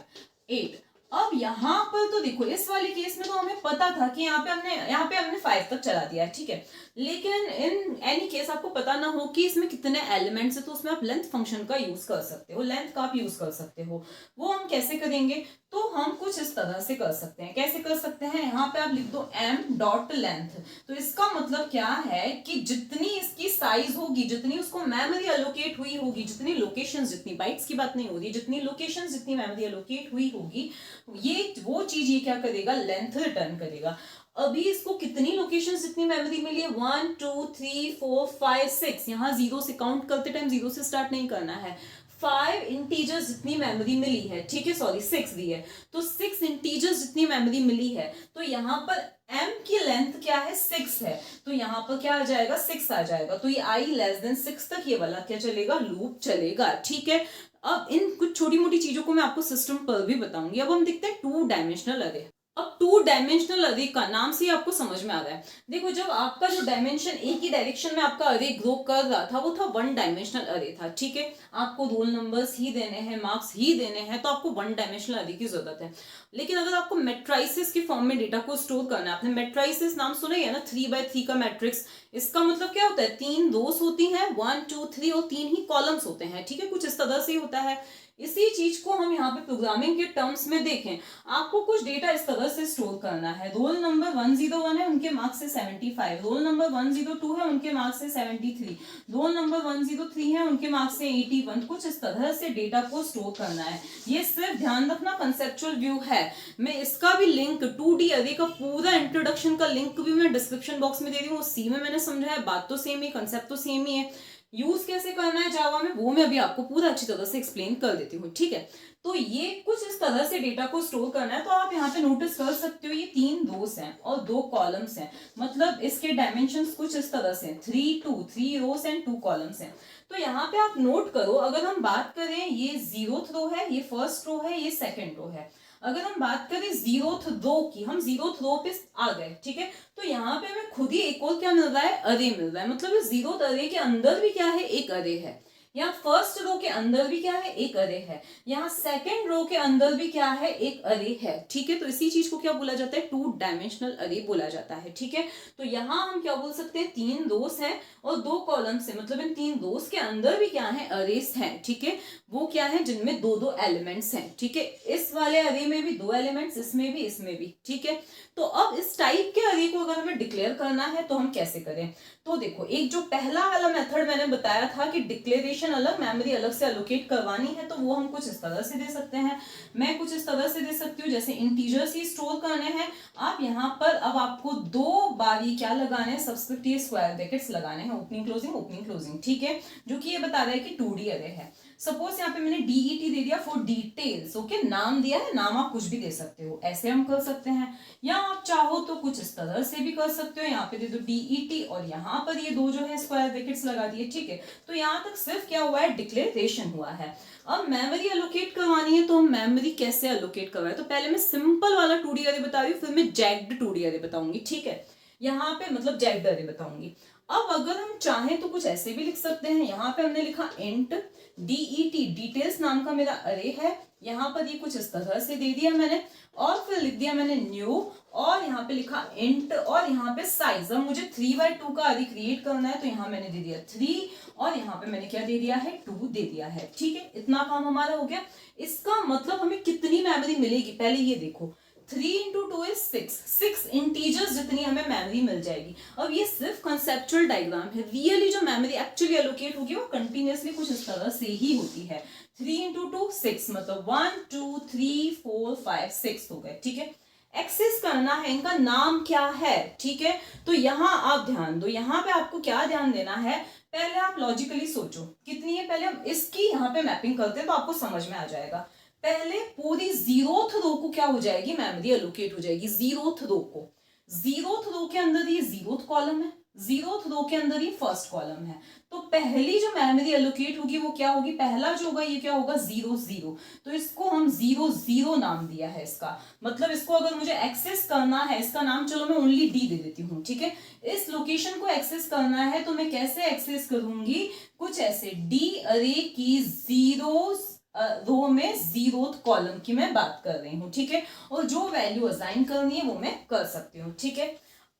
8। अब यहाँ पर तो देखो इस वाले केस में तो हमें पता था कि यहाँ पे हमने 5 तक चला दिया है, ठीक है। लेकिन इन एनी केस आपको पता ना हो कि इसमें कितने एलिमेंट्स है, तो उसमें आप लेंथ फंक्शन का यूज कर सकते हो, लेंथ का आप यूज कर सकते हो। वो हम कैसे करेंगे? तो हम कुछ इस तरह से कर सकते हैं। कैसे कर सकते हैं? यहाँ पे आप लिख दो m डॉट लेंथ। तो इसका मतलब क्या है कि जितनी इसकी साइज होगी, जितनी उसको मेमोरी एलोकेट हुई होगी, जितनी लोकेशंस, जितनी बाइट्स की बात नहीं हो रही, जितनी लोकेशंस, जितनी मेमोरी एलोकेट हुई होगी, ये वो चीज ये क्या करेगा? लेंथ रिटर्न करेगा। अभी इसको कितनी लोकेशंस, जितनी मेमोरी मिली है? 1 2 3 4 5 6। यहाँ 0 से काउंट करते टाइम 0 से स्टार्ट नहीं करना है। 5 इंटीजर्स जितनी मेमोरी मिली है, ठीक है, सॉरी 6 दी है, तो 6 इंटीजर्स जितनी मेमोरी मिली है, तो यहाँ पर m की लेंथ क्या है? 6 है, तो यहाँ पर क्या आ जाएगा? 6 आ जाएगा। तो ये i लेस देन 6 तक ये वाला क्या चलेगा? लूप चलेगा, ठीक है। अब इन कुछ छोटी मोटी चीजों को मैं आपको सिस्टम पर भी बताऊंगी। अब हम देखते हैं 2 डायमेंशनल अरे। अब 2 डायमेंशनल अरे का नाम से आपको समझ में आ रहा है। देखो जब आपका जो डायमेंशन एक ही डायरेक्शन में आपका अरे ग्रो कर रहा था वो था 1 डायमेंशनल अरे था, ठीक है। आपको रोल नंबर्स ही देने हैं, मार्क्स ही देने हैं, तो आपको 1 डायमेंशनल अरे की जरूरत है। लेकिन अगर आपको मैट्राइसिस के फॉर्म में डेटा को स्टोर करना है, आपने मैट्राइसिस नाम सुना है ना, 3x3 का मैट्रिक्स। इसका मतलब क्या होता है? 3 रोस होती हैं, 1 2 3, और 3 ही कॉलम्स होते हैं, ठीक है, कुछ इस तरह से होता है। इसी चीज को हम यहाँ पे प्रोग्रामिंग के टर्म्स में देखें, आपको कुछ डेटा इस तरह से स्टोर करना है। रोल नंबर 101 है, उनके मार्क्स से 75, रोल नंबर 102 है, उनके मार्क्स से 73, रोल नंबर 103 है, उनके मार्क्स से 81। कुछ इस तरह से डेटा को स्टोर करना है। ये सिर्फ ध्यान रखना कंसेप्चुअल व्यू है। मैं इसका भी लिंक 2D अरे का पूरा इंट्रोडक्शन का लिंक भी मैं डिस्क्रिप्शन बॉक्स में दे रही हूँ, सी में मैंने समझाया, बात तो सेम ही, कंसेप्ट तो सेम ही है, यूज कैसे करना है जावा में वो मैं अभी आपको पूरा अच्छी तरह से एक्सप्लेन कर देती हूँ, ठीक है। तो ये कुछ इस तरह से डेटा को स्टोर करना है। तो आप यहाँ पे नोटिस कर सकते हो ये 3 रोस हैं और 2 कॉलम्स हैं, मतलब इसके डायमेंशंस कुछ इस तरह से 3 रोस एंड 2 कॉलम्स हैं। तो यहाँ पे आप नोट करो, अगर हम बात करें ये 0th रो है, ये फर्स्ट रो है, ये सेकेंड रो है। अगर हम बात करें 0th रो की, हम 0th रो पे आ गए, ठीक है। तो यहाँ पे हमें खुद ही एक और क्या मिल रहा है? अरे मिल रहा है, मतलब 0th अरे के अंदर भी क्या है? एक अरे है। यहाँ फर्स्ट रो के अंदर भी क्या है, एक अरे है, यहाँ सेकंड रो के अंदर भी क्या है, एक अरे है, ठीक है। तो इसी चीज को क्या बोला जाता है, 2 डायमेंशनल अरे बोला जाता है, ठीक है। तो यहाँ हम क्या बोल सकते हैं, 3 रोस है और 2 कॉलम्स है, मतलब इन 3 रोस के अंदर भी क्या है, अरेस हैं, ठीक है। वो क्या है, जिनमें 2-2 एलिमेंट्स हैं, ठीक है। इस वाले अरे में भी 2 एलिमेंट्स, इसमें भी, इसमें भी, ठीक है। तो अब इस टाइप के अरे को अगर हमें डिक्लेयर करना है तो हम कैसे करें, तो देखो एक जो पहला वाला मेथड मैंने बताया था कि डिक्लेरेशन अलग, मेमोरी अलग से एलोकेट करवानी है, तो वो हम कुछ इस तरह से दे सकते हैं। मैं कुछ इस तरह से दे सकती हूँ, जैसे इंटीजर्स ही स्टोर करने हैं आप, यहाँ पर अब आपको 2 बारी क्या लगाने हैं, सबस्क्रिप्ट स्क्वायर ब्रैकेट्स लगाने हैं, ओपनिंग क्लोजिंग, ठीक है, जो कि ये बता रहा है कि 2D अरे है। सपोज यहाँ पे मैंने DET दे दिया फॉर डिटेल्स, ओके, नाम दिया है, नाम आप कुछ भी दे सकते हो, ऐसे हम कर सकते हैं। या आप चाहो तो कुछ इस तरह से भी कर सकते हो, यहाँ पे दे दो DET और यहाँ पर ये 2 जो है स्क्वायर ब्रैकेट्स लगा दिए, ठीक है। तो यहाँ तक सिर्फ क्या हुआ है, डिक्लेरेशन हुआ है। अब मेमोरी एलोकेट करवानी है, तो हम मेमोरी कैसे एलोकेट करवाए, तो पहले मैं सिंपल वाला 2D अरे बता रही हूँ, फिर मैं जैक्ड 2D अरे बताऊंगी, ठीक है। यहाँ पे मतलब जैक्ड अरे बताऊंगी। अब अगर हम चाहें तो कुछ ऐसे भी लिख सकते हैं, यहाँ पे हमने लिखा इंट DET, डिटेल्स नाम का मेरा अरे है, यहाँ पर ये कुछ इस तरह से दे दिया मैंने, और फिर लिख दिया मैंने न्यू, और यहाँ पे लिखा इंट, और यहाँ पे साइज, अब मुझे 3x2 का अरे क्रिएट करना है, तो यहाँ मैंने दे दिया 3, और यहाँ पे मैंने क्या दे दिया है, 2 दे दिया है, ठीक है। इतना काम हमारा हो गया। इसका मतलब हमें कितनी मेमोरी मिलेगी, पहले ये देखो, 3 into 2 is 6 इंटीजर्स जितनी हमें मेमोरी मिल जाएगी। अब ये सिर्फ कंसेप्चुअल डायग्राम है, रियली जो मेमोरी एक्चुअली एलोकेट होगी वो कंटिन्यूअसली कुछ इस तरह से ही होती है। 3 into 2 6, मतलब 1 2 3 4 5 6 हो गए, ठीक है। एक्सेस करना है, इनका नाम क्या है, ठीक है। तो यहाँ आप ध्यान दो, यहाँ पे आपको क्या ध्यान देना है, पहले आप लॉजिकली सोचो कितनी है, पहले हम इसकी यहाँ पे मैपिंग करते हैं तो आपको समझ में आ जाएगा। पहले पूरी 0th रो को क्या हो जाएगी, मेमोरी एलोकेट हो जाएगी 0th रो को। 0th रो के अंदर ये 0th कॉलम है, 0th रो के अंदर ये फर्स्ट कॉलम है, तो पहली जो मेमोरी एलोकेट होगी वो क्या होगी, पहला जो होगा ये क्या होगा, 0 0, तो इसको हम 0 0 नाम दिया है इसका। मतलब इसको अगर मुझे एक्सेस करना है, इसका नाम चलो मैं ओनली D दे देती हूँ, ठीक है। इस लोकेशन को एक्सेस करना है तो मैं कैसे एक्सेस करूंगी, कुछ ऐसे, D अरे की 0 रो में 0th कॉलम की मैं बात कर रही हूँ, ठीक है। और जो वैल्यू असाइन करनी है वो मैं कर सकती हूँ, ठीक है।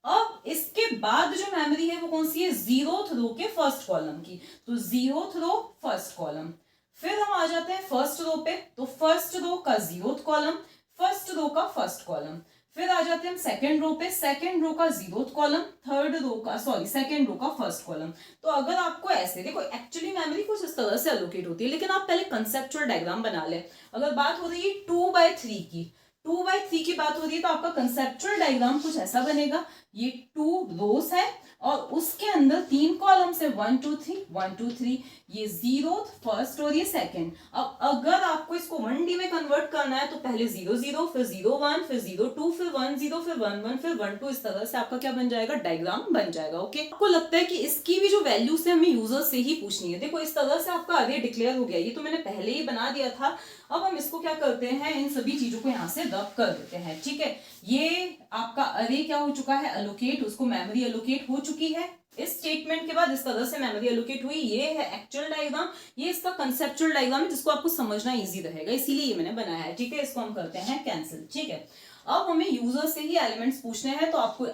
अब इसके बाद जो मेमोरी है वो कौन सी है, 0th रो के फर्स्ट कॉलम की, तो 0th रो फर्स्ट कॉलम। फिर हम आ जाते हैं फर्स्ट रो पे, तो फर्स्ट रो का 0th कॉलम, फर्स्ट रो का फर्स्ट कॉलम। फिर आ जाते हैं हम सेकंड रो पे, सेकंड रो का 0th कॉलम, थर्ड रो का सेकंड रो का फर्स्ट कॉलम। तो अगर आपको ऐसे देखो, एक्चुअली मेमोरी कुछ इस तरह से एलोकेट होती है, लेकिन आप पहले कंसेप्चुअल डायग्राम बना ले। अगर बात हो रही है 2/3 की, 2/3 की बात हो रही है, तो आपका कंसेप्चुअल डायग्राम कुछ ऐसा बनेगा, ये 2 रोस है और उसके अंदर 3 कॉलम से 1 2 3 1 2 3, ये 0th फर्स्ट और ये सेकंड। अब अगर आपको इसको 1D में कन्वर्ट करना है तो पहले 0 0, फिर 0 1, फिर 0 2, फिर 1 0, फिर 1 1, फिर 1 2, इस तरह से आपका क्या बन जाएगा, डायग्राम बन जाएगा, ओके। आपको लगता है कि इसकी भी जो वैल्यू से हमें यूजर से ही पूछनी है, देखो इस तरह से आपका अरे डिक्लेयर हो गया, ये तो मैंने पहले ही बना दिया था। अब हम इसको क्या करते हैं, इन सभी चीजों को यहाँ से रब कर देते हैं, ठीक है। ये आपका अरे क्या हो चुका है, एलोकेट, उसको मेमोरी एलोकेट हो चुकी है। इस स्टेटमेंट के बाद इस तरह से मेमोरी एलोकेट हुई, ये है एक्चुअल डायग्राम, ये इसका कंसेप्चुअल डायग्राम है जिसको आपको समझना इजी रहेगा, इसीलिए ये मैंने बनाया है, ठीक है। इसको हम करते हैं कैंसिल, ठीक है। अब हमें यूजर से ही एलिमेंट्स पूछने हैं, तो आपको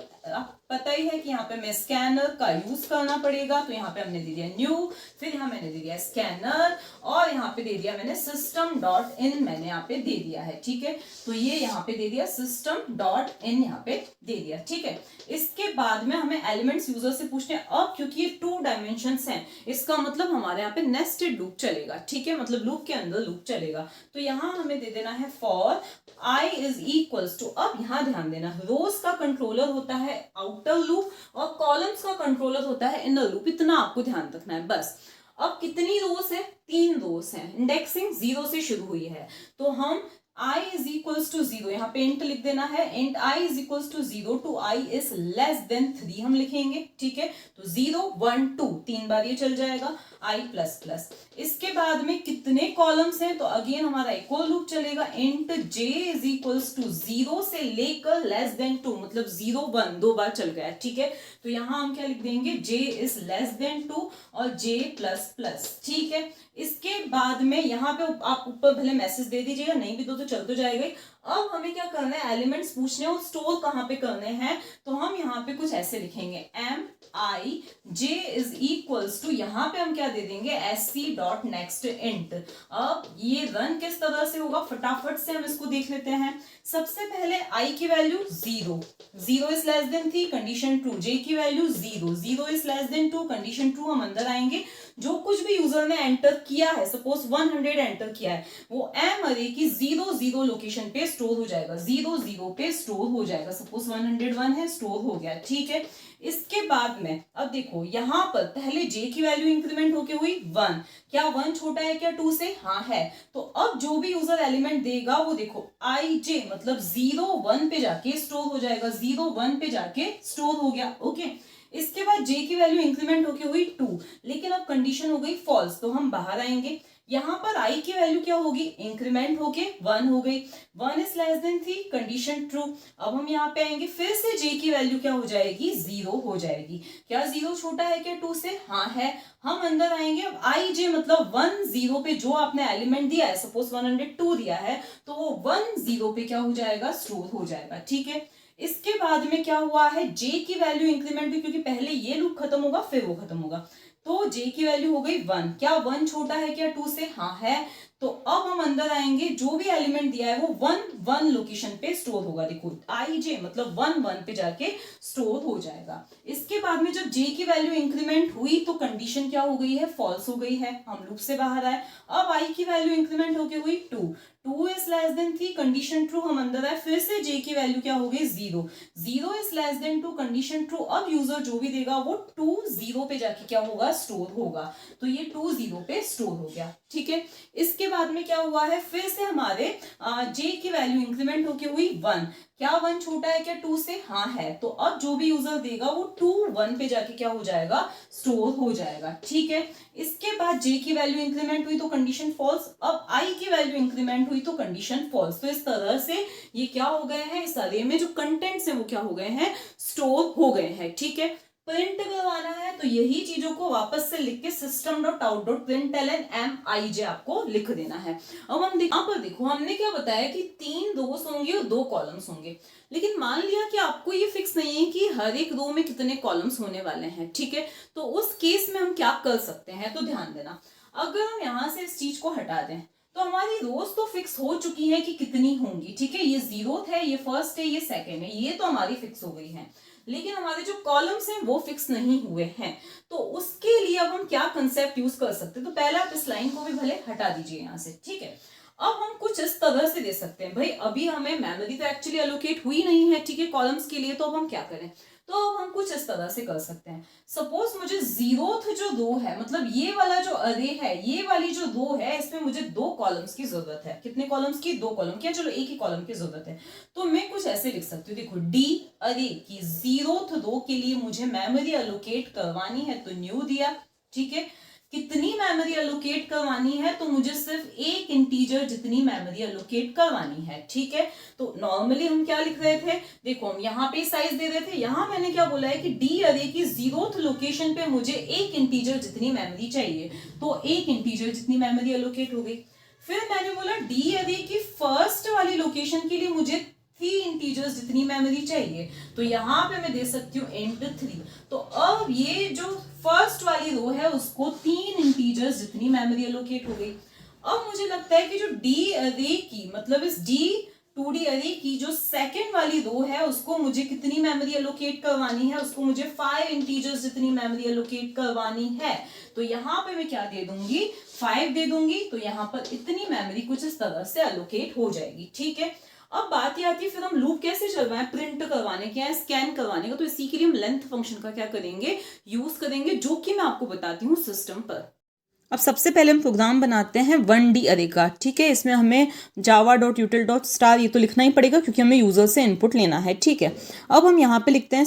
पता ही है कि यहाँ पे मैं स्कैनर का यूज करना पड़ेगा, तो यहाँ पे हमने दे दिया न्यू, फिर यहाँ मैंने दे दिया स्कैनर, और यहाँ पे दे दिया मैंने system.in, मैंने यहाँ पे दे दिया है, ठीक है। तो ये यहाँ पे दे दिया system.in, यहाँ पे दे दिया, ठीक है। इसके बाद में हमें एलिमेंट्स यूजर से पूछने हैं। अब क्योंकि ये 2 डायमेंशंस हैं, इसका मतलब हमारे यहाँ पे नेस्टेड लूप चलेगा, ठीक है, मतलब लूप के अंदर लूप चलेगा। तो यहाँ हमें दे देना है for I is equals to, अब यहाँ ध्यान देना, रोज का कंट्रोलर होता है आउटर लूप और कॉलम्स का कंट्रोलर होता है इनर लूप, इतना आपको ध्यान रखना है बस। अब कितनी रोज है, 3 रोज है, इंडेक्सिंग 0 से शुरू हुई है, तो हम I इज इक्वल्स टू 0, यहाँ पे इंट लिख देना है, int I is equals to 0 to I is less than 3 हम लिखेंगे, ठीक है। तो 0 1 2 3 बार ये चल जाएगा। I plus plus. इसके बाद में कितने कॉलम्स हैं, तो अगेन हमारा इक्वल लूप चलेगा, int J is equals to 0 से लेकर लेस देन 2, मतलब 0 1 दो बार चल गया, ठीक है। तो यहां हम क्या लिख देंगे, जे इज लेस देन 2 और जे प्लस प्लस, ठीक है। इसके बाद में यहाँ पे आप ऊपर भले मैसेज दे दीजिएगा, नहीं भी तो चल तो जाएगा ही। अब हमें क्या करना है, एलिमेंट्स पूछने और स्टोर कहाँ पे करने हैं, तो हम यहाँ पे कुछ ऐसे लिखेंगे, M I J is equals to, यहाँ पे हम क्या दे देंगे, S C dot next int. अब ये रन किस तरह से होगा, फटाफट से हम इसको देख लेते हैं। सबसे पहले आई की value 0, 0 is less than 3, condition true. J की value 0, 0 is less than 2, condition true. हम अंदर आएंगे, जो कुछ भी यूजर ने एंटर किया है, सपोज 100 एंटर किया है, वो एम अरे की 0 0 लोकेशन पे स्टोर हो जाएगा, 0 0 पे स्टोर हो जाएगा। सपोज 101 है, स्टोर हो गया, ठीक है। इसके बाद में अब देखो, यहां पर पहले जे की वैल्यू इंक्रीमेंट होके हुई 1, क्या 1 छोटा है क्या 2 से, हाँ है। तो अब जो भी यूजर एलिमेंट देगा वो देखो आई जे मतलब 0 1 पे जाके स्टोर हो जाएगा, 0 1 पे जाके स्टोर हो गया, ओके। इसके बाद जे की वैल्यू इंक्रीमेंट होके हुई 2, लेकिन अब कंडीशन हो गई फॉल्स, तो हम बाहर आएंगे। यहां पर आई की वैल्यू क्या होगी, इंक्रीमेंट होके 1 हो गई, 1 is less than 3, condition true. अब हम यहाँ पे आएंगे, फिर से जे की वैल्यू क्या हो जाएगी, 0 हो जाएगी। क्या 0 छोटा है क्या 2 से, हाँ है। हम अंदर आएंगे, अब आई जे मतलब 1 0 पे जो आपने एलिमेंट दिया है, सपोज 102 दिया है, तो वो 1 0 पे क्या हो जाएगा, स्टोर हो जाएगा, ठीक है। इसके बाद में क्या हुआ है, जे की वैल्यू इंक्रीमेंट हुई, क्योंकि पहले ये लूप खत्म होगा फिर वो खत्म होगा, तो जे की वैल्यू हो गई 1। क्या 1 छोटा है क्या 2 से, हाँ है। तो अब हम अंदर आएंगे, जो भी एलिमेंट दिया है वो 1 1 लोकेशन पे स्टोर होगा। देखो आई जे मतलब 1 1 पे जाके स्टोर हो जाएगा। इसके बाद में जब जे की वैल्यू इंक्रीमेंट हुई तो कंडीशन क्या हो गई है, फॉल्स हो गई है, हम लूप से बाहर आए। अब आई की वैल्यू इंक्रीमेंट होके हुई 2, 2 is less than 3, condition true. हम अंदर आए, फिर से जे की वैल्यू क्या हो गई, 0, 0 is less than 2, condition true. अब यूजर जो भी देगा वो 2 0 पे जाके क्या होगा, स्टोर होगा। तो ये 2 0 पे स्टोर हो गया, ठीक है। इसके बाद में क्या हुआ है, फिर से हमारे जे की वैल्यू इंक्रीमेंट होके हुई 1। क्या 1 छोटा है क्या 2 से, हाँ है। तो अब जो भी यूजर देगा वो 2 1 पे जाके क्या हो जाएगा, स्टोर हो जाएगा, ठीक है। इसके बाद जे की वैल्यू इंक्रीमेंट हुई तो कंडीशन फॉल्स, अब आई की वैल्यू इंक्रीमेंट हुई तो कंडीशन फॉल्स। तो इस तरह से ये क्या हो गए हैं, इस अरे में जो कंटेंट्स हैं वो क्या हो गए हैं, स्टोर हो गए हैं, ठीक है। प्रिंट करवाना है तो यही चीजों को वापस से लिख के system dot out dot print L N M I J आपको लिख देना है। अब हम यहाँ पर देखो, हमने क्या बताया कि 3 रोस होंगे और 2 कॉलम्स होंगे, लेकिन मान लिया कि आपको ये फिक्स नहीं है कि हर एक रो में कितने कॉलम्स होने वाले हैं, ठीक है। तो उस केस में हम क्या कर सकते हैं, तो ध्यान देना, अगर हम यहां से इस चीज को हटा दें तो हमारी रोज तो फिक्स हो चुकी है कि कितनी होंगी, ठीक है। ये 0th है, ये फर्स्ट है, ये सेकंड है, ये तो हमारी फिक्स हो गई है। लेकिन हमारे जो कॉलम्स हैं वो फिक्स नहीं हुए हैं, तो उसके लिए अब हम क्या कंसेप्ट यूज कर सकते हैं। तो पहले आप इस लाइन को भी भले हटा दीजिए यहां से, ठीक है। अब हम कुछ इस तरह से दे सकते हैं, भाई अभी हमें मेमोरी तो एक्चुअली एलोकेट हुई नहीं है, ठीक है, कॉलम्स के लिए, तो अब हम क्या करें। तो अब हम कुछ इस तरह से कर सकते हैं, सपोज मुझे 0th जो रो है, मतलब ये वाला जो अरे है, ये वाली जो रो है, इसमें मुझे 2 कॉलम्स की जरूरत है। कितने कॉलम्स की, 2 कॉलम, क्या चलो एक ही कॉलम की जरूरत है। तो मैं कुछ ऐसे लिख सकती हूँ, देखो डी अरे की 0th रो के लिए मुझे मेमोरी एलोकेट करवानी है, तो न्यू दिया, ठीक है। कितनी मेमोरी एलोकेट करवानी है, तो मुझे सिर्फ एक इंटीजर जितनी मेमोरी एलोकेट करवानी है, ठीक है। तो नॉर्मली हम क्या लिख रहे थे, देखो हम यहाँ पे साइज दे रहे थे, यहाँ मैंने क्या बोला है कि डी अरे की 0th लोकेशन पे मुझे एक इंटीजर जितनी मेमोरी चाहिए, तो एक इंटीजर जितनी मेमोरी एलोकेट हो गई। फिर मैंने बोला डी अरे की फर्स्ट वाली लोकेशन के लिए मुझे 3 इंटीजर्स जितनी मेमोरी चाहिए, तो यहाँ पे मैं दे सकती हूँ इंट 3। तो अब ये जो फर्स्ट वाली रो है उसको 3 इंटीजर्स जितनी मेमोरी एलोकेट हो गई। अब मुझे लगता है कि जो डी अरे की मतलब इस डी 2D अरे की जो सेकंड वाली रो है उसको मुझे कितनी मेमोरी एलोकेट करवानी है, उसको मुझे 5 इंटीजर्स जितनी मेमोरी एलोकेट करवानी है। तो यहाँ पे मैं क्या दे दूंगी, 5 दे दूंगी, तो यहाँ पर इतनी मेमोरी कुछ इस तरह से एलोकेट हो जाएगी, ठीक है। अब बात ये आती है फिर हम लूप कैसे चलवाएं, प्रिंट करवाने के या स्कैन करवाने का। तो इसी के लिए हम लेंथ फंक्शन का क्या करेंगे, यूज करेंगे, जो कि मैं आपको बताती हूँ सिस्टम पर। अब सबसे पहले हम प्रोग्राम बनाते हैं 1D अरे का, ठीक है। इसमें हमें java.util.star ये तो लिखना ही पड़ेगा क्योंकि हमें यूजर से इनपुट लेना है, ठीक है। अब हम यहाँ पे लिखते हैं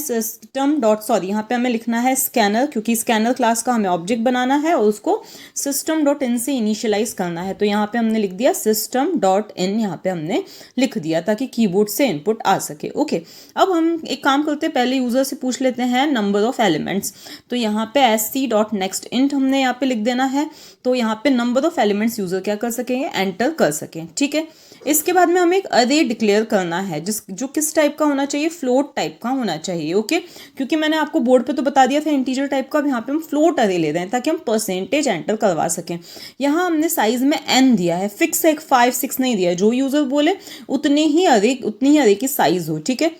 यहाँ पे हमें लिखना है स्कैनर, क्योंकि स्कैनर क्लास का हमें ऑब्जेक्ट बनाना है और उसको system.in से इनिशियलाइज करना है। तो यहाँ पे हमने लिख दिया system.in, यहाँ पे हमने लिख दिया ताकि कीबोर्ड से इनपुट आ सके। ओके, अब हम एक काम करते हैं, पहले यूजर से पूछ लेते हैं नंबर ऑफ एलिमेंट्स। तो यहाँ पे sc.nextInt हमने यहाँ पे लिख देना है। तो यहाँ पे नंबर ऑफ एलिमेंट्स यूजर क्या कर सकेंगे, एंटर कर सकें, ठीक है। इसके बाद में हमें एक अरे डिक्लेयर करना है जो किस टाइप का होना चाहिए, फ्लोट टाइप का होना चाहिए। ओके, क्योंकि मैंने आपको बोर्ड पे तो बता दिया था इंटीजर टाइप का, अब यहाँ पे हम फ्लोट अरे ले रहे हैं ताकि हम परसेंटेज एंटर करवा सकें। यहाँ हमने साइज में n दिया है, फिक्स एक 5 6 नहीं दिया है, जो यूजर बोले उतनी ही अरे की साइज हो, ठीक है।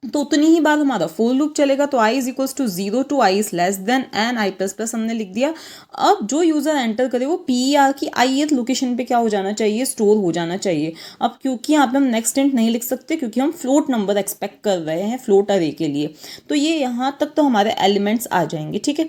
तो उतनी ही बार हमारा फोर लूप चलेगा। तो i is equals to 0 to i is less than N i plus plus हमने लिख दिया। अब जो यूजर एंटर करे वो PER की ith लोकेशन पे क्या हो जाना चाहिए, स्टोर हो जाना चाहिए। अब क्योंकि यहाँ पे हम नेक्स्ट इंट नहीं लिख सकते क्योंकि हम फ्लोट नंबर एक्सपेक्ट कर रहे हैं फ्लोट अरे के लिए, तो ये यहाँ तक तो हमारे एलिमेंट्स आ जाएंगे, ठीक है।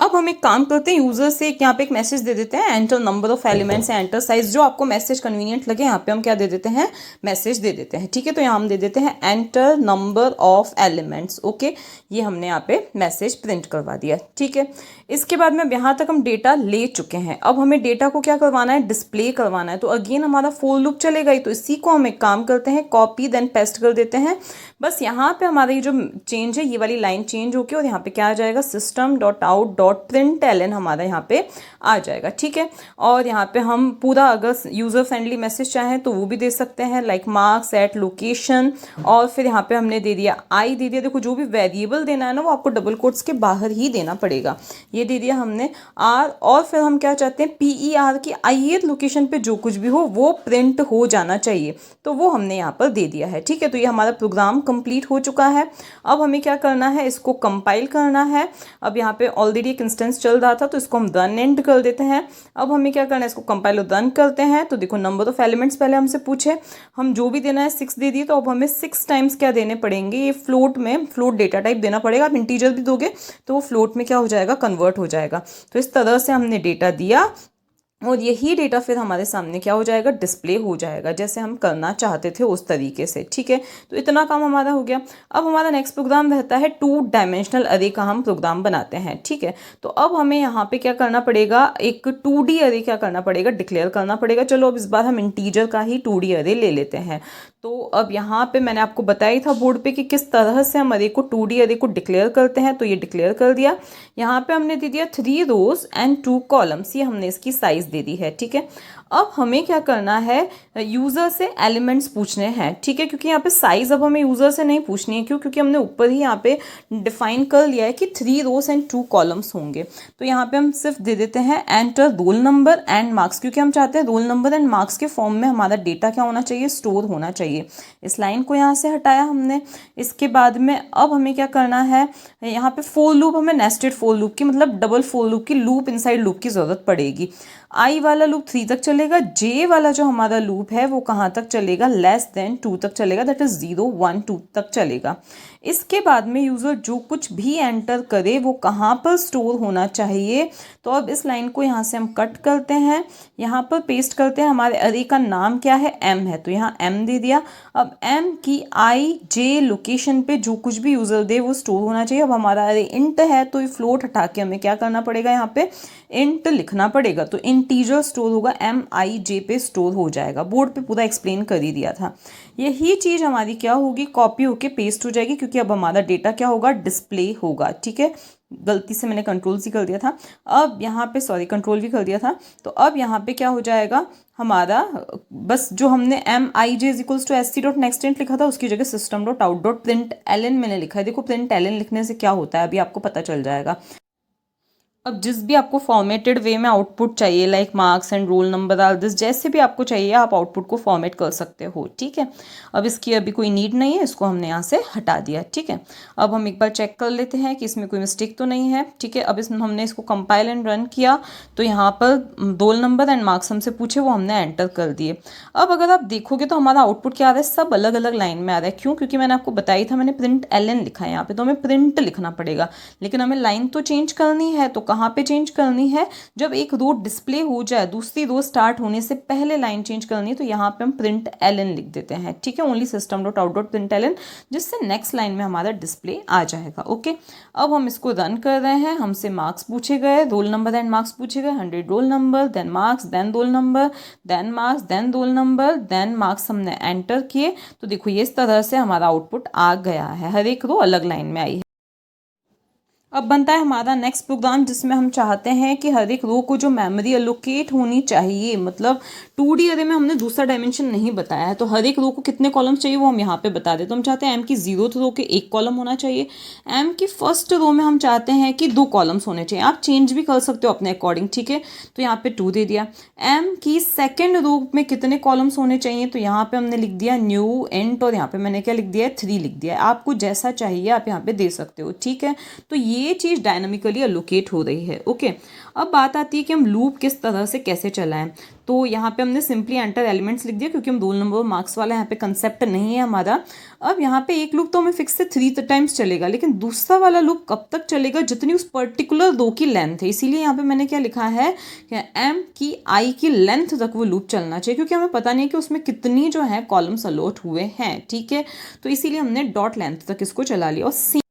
अब हम एक काम करते हैं, यूजर से यहाँ पे एक मैसेज दे देते हैं, enter number of elements enter size, जो आपको मैसेज कन्वीनियंट लगे यहाँ पे हम क्या दे देते हैं, मैसेज दे देते हैं, ठीक है। तो यहाँ हम दे देते हैं enter number of elements. Okay, ये हमने यहाँ पे मैसेज प्रिंट करवा दिया, ठीक है। इसके बाद में यहाँ तक हम डेटा ले चुके हैं। अब हमें डेटा को क्या करवाना है, डिस्प्ले करवाना है। तो अगेन हमारा फोर लूप चलेगा ही, तो इसी को हम एक काम करते हैं, कॉपी देन पेस्ट कर देते हैं। बस यहाँ पे हमारा ये जो चेंज है, ये वाली लाइन चेंज होके और यहाँ पे क्या आ जाएगा, system.out.println हमारा यहाँ पे आ जाएगा, ठीक है। और यहाँ पे हम पूरा अगर यूजर फ्रेंडली मैसेज चाहें तो वो भी दे सकते हैं, लाइक मार्क्स एट लोकेशन, और फिर यहाँ पे हमने दे दिया आई दे दिया। देखो जो भी वेरिएबल देना है ना वो आपको डबल कोट्स के बाहर ही देना पड़ेगा। ये दे दिया हमने आर, और फिर हम क्या चाहते हैं, PER की ith लोकेशन पे जो कुछ भी हो वो प्रिंट हो जाना चाहिए, तो वो हमने यहाँ पर दे दिया है, ठीक है। तो ये हमारा प्रोग्राम कंप्लीट हो चुका है। अब हमें क्या करना है, इसको कंपाइल करना है। अब यहाँ पे ऑलरेडी एक इंस्टेंस चल रहा था तो इसको हम रन एंड कर देते हैं। अब हमें क्या करना है, इसको कंपाइल और रन करते हैं। तो देखो नंबर ऑफ एलिमेंट्स पहले हमसे पूछे, हम जो भी देना है 6 दे दिए, तो अब हमें 6 टाइम्स क्या देने पड़ेंगे, ये फ्लोट में फ्लोट डेटा टाइप देना पड़ेगा। आप इंटीजर भी दोगे तो वो फ्लोट में क्या हो जाएगा, कन्वर्ट हो जाएगा। तो इस तरह से हमने डेटा दिया और यही डेटा फिर हमारे सामने क्या हो जाएगा, डिस्प्ले हो जाएगा, जैसे हम करना चाहते थे उस तरीके से, ठीक है। तो इतना काम हमारा हो गया। अब हमारा नेक्स्ट प्रोग्राम रहता है 2 डायमेंशनल अरे का हम प्रोग्राम बनाते हैं, ठीक है। तो अब हमें यहाँ पे क्या करना पड़ेगा, एक 2D अरे क्या करना पड़ेगा, डिक्लेयर करना पड़ेगा। चलो अब इस बार हम इंटीजर का ही 2D अरे ले लेते हैं। तो अब यहाँ पे मैंने आपको बताया था बोर्ड पे कि किस तरह से हम अरे को 2D अरे को डिक्लेयर करते हैं। तो ये डिक्लेयर कर दिया। यहाँ पे हमने दे दिया 3 रोज एंड 2 कॉलम्स, ये हमने इसकी साइज दे दी है, ठीक है। अब हमें क्या करना है, यूज़र से एलिमेंट्स पूछने हैं, ठीक है, क्योंकि यहाँ पे साइज अब हमें यूज़र से नहीं पूछनी है। क्यों, क्योंकि हमने ऊपर ही यहाँ पे डिफाइन कर लिया है कि 3 रोज एंड 2 कॉलम्स होंगे। तो यहाँ पे हम सिर्फ दे देते हैं enter roll number and marks, क्योंकि हम चाहते हैं रोल नंबर एंड मार्क्स के फॉर्म में हमारा डेटा क्या होना चाहिए, स्टोर होना चाहिए। इस लाइन को यहाँ से हटाया हमने। इसके बाद में अब हमें क्या करना है, यहाँ पे फोर लूप, हमें नेस्टेड फोर लूप की मतलब डबल फोर लूप की लूप इनसाइड लूप की जरूरत पड़ेगी। आई वाला लूप 3 तक चलेगा, जे वाला जो हमारा लूप है वो कहाँ तक चलेगा, लेस देन 2 तक चलेगा, दैट इज 0 1 2 तक चलेगा। इसके बाद में यूज़र जो कुछ भी एंटर करे वो कहाँ पर स्टोर होना चाहिए। तो अब इस लाइन को यहाँ से हम कट करते हैं, यहाँ पर पेस्ट करते हैं। हमारे अरे का नाम क्या है, m है, तो यहाँ m दे दिया। अब m की ij लोकेशन पे जो कुछ भी यूज़र दे वो स्टोर होना चाहिए। अब हमारा अरे इंट है तो ये फ्लोट हटा के हमें क्या करना पड़ेगा, यहाँ पे इंट लिखना पड़ेगा। तो इंटीजर स्टोर होगा, mij पे स्टोर हो जाएगा। बोर्ड पे पूरा एक्सप्लेन कर ही दिया था। यही चीज़ हमारी क्या होगी, कॉपी होके पेस्ट हो जाएगी, क्योंकि अब हमारा डेटा क्या होगा, डिस्प्ले होगा, ठीक है। गलती से मैंने कंट्रोल सी कर दिया था, अब यहाँ पे सॉरी कंट्रोल भी कर दिया था। तो अब यहाँ पे क्या हो जाएगा हमारा, बस जो हमने mij इक्वल्स टू sc.nextInt लिखा था उसकी जगह system.out.println मैंने लिखा है। देखो println लिखने से क्या होता है अभी आपको पता चल जाएगा। अब जिस भी आपको फॉर्मेटेड वे में आउटपुट चाहिए, like marks and roll number are this, जैसे भी आपको चाहिए आप आउटपुट को फॉर्मेट कर सकते हो, ठीक है। अब इसकी अभी कोई नीड नहीं है, इसको हमने यहाँ से हटा दिया, ठीक है। अब हम एक बार चेक कर लेते हैं कि इसमें कोई मिस्टेक तो नहीं है, ठीक है। अब इसमें हमने इसको कंपाइल एंड रन किया तो यहाँ पर रोल नंबर एंड मार्क्स हमसे पूछे वो हमने एंटर कर दिए। अब अगर आप देखोगे तो हमारा आउटपुट क्या आ रहा है, सब अलग अलग लाइन में आ रहा है। क्यों, क्योंकि मैंने आपको बताया था, मैंने println लिखा है यहाँ पे, तो हमें प्रिंट लिखना पड़ेगा, लेकिन हमें लाइन तो चेंज करनी है। तो कहाँ पे चेंज करनी है, जब एक रो डिस्प्ले हो जाए, दूसरी रो स्टार्ट होने से पहले लाइन चेंज करनी है, तो यहाँ पे हम प्रिंट एलन लिख देते हैं, ठीक है, only system dot out dot print Elon, जिससे नेक्स्ट लाइन में हमारा डिस्प्ले आ जाएगा। ओके, अब हम इसको रन कर रहे हैं, हमसे मार्क्स पूछे गए, रोल नंबर एंड मार्क्स पूछे गए, 100 roll number, then marks, then roll number, then marks, then roll number, then marks हमने एंटर किए। तो देखो ये इस तरह से हमारा आउटपुट आ गया है, हर एक रो अलग लाइन में आई है। अब बनता है हमारा नेक्स्ट प्रोग्राम, जिसमें हम चाहते हैं कि हर एक रो को जो मेमोरी एलोकेट होनी चाहिए, मतलब 2D अरे में हमने दूसरा डायमेंशन नहीं बताया है, तो हर एक रो को कितने कॉलम्स चाहिए वो हम यहाँ पे बता दें। तो हम चाहते हैं एम की 0th रो के 1 कॉलम होना चाहिए, एम की फर्स्ट रो में हम चाहते हैं कि 2 कॉलम्स होने चाहिए, आप चेंज भी कर सकते हो अपने अकॉर्डिंग, ठीक है, तो यहाँ पे 2 दे दिया। एम की सेकेंड रो में कितने कॉलम्स होने चाहिए, तो यहाँ पे हमने लिख दिया न्यू एंट, और यहाँ पे मैंने क्या लिख दिया है, 3 लिख दिया है, आपको जैसा चाहिए आप यहाँ पे दे सकते हो, ठीक है। तो ये चीज़ डायनामिकली एलोकेट हो रही है। ओके, अब बात आती है कि हम लूप किस तरह से कैसे चलाएं। तो यहाँ पे हमने सिंपली एंटर एलिमेंट्स लिख दिया, क्योंकि हम रोल नंबर और मार्क्स वाला यहाँ पे कंसेप्ट नहीं है हमारा। अब यहाँ पे एक लूप तो हमें फिक्स से 3 टाइम्स चलेगा, लेकिन दूसरा वाला लूप कब तक चलेगा, जितनी उस पर्टिकुलर रो की लेंथ है। इसीलिए यहाँ पे मैंने क्या लिखा है कि एम की आई की लेंथ तक वो लूप चलना चाहिए, क्योंकि हमें पता नहीं है कि उसमें कितनी जो है कॉलम्स अलॉट हुए हैं, ठीक है। तो इसीलिए हमने डॉट लेंथ तक इसको चला लिया। और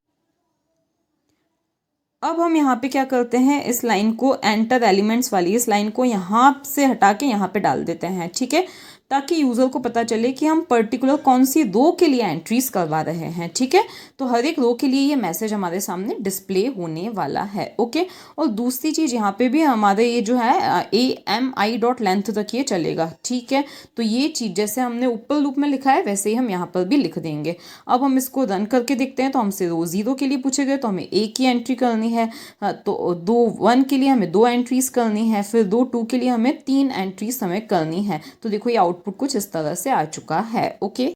अब हम यहाँ पे क्या करते हैं, इस लाइन को एंटर एलिमेंट्स वाली इस लाइन को यहाँ से हटा के यहाँ पे डाल देते हैं, ठीक है, ताकि यूज़र को पता चले कि हम पर्टिकुलर कौन सी रो के लिए एंट्रीज करवा रहे हैं, ठीक है। तो हर एक रो के लिए ये मैसेज हमारे सामने डिस्प्ले होने वाला है। ओके, और दूसरी चीज़ यहाँ पे भी हमारे ये जो है AMI डॉट लेंथ तक ये चलेगा, ठीक है। तो ये चीज़ जैसे हमने ऊपर लूप में लिखा है वैसे ही हम यहाँ पर भी लिख देंगे। अब हम इसको रन करके देखते हैं, तो हमसे रो 0 के लिए पूछे गए, तो हमें 1 की एंट्री करनी है, तो 1 के लिए हमें 2 एंट्रीज करनी है, फिर 2 के लिए हमें 3 एंट्रीज हमें करनी है। तो देखो ये आउटपुट कुछ इस तरह से आ चुका है। ओके।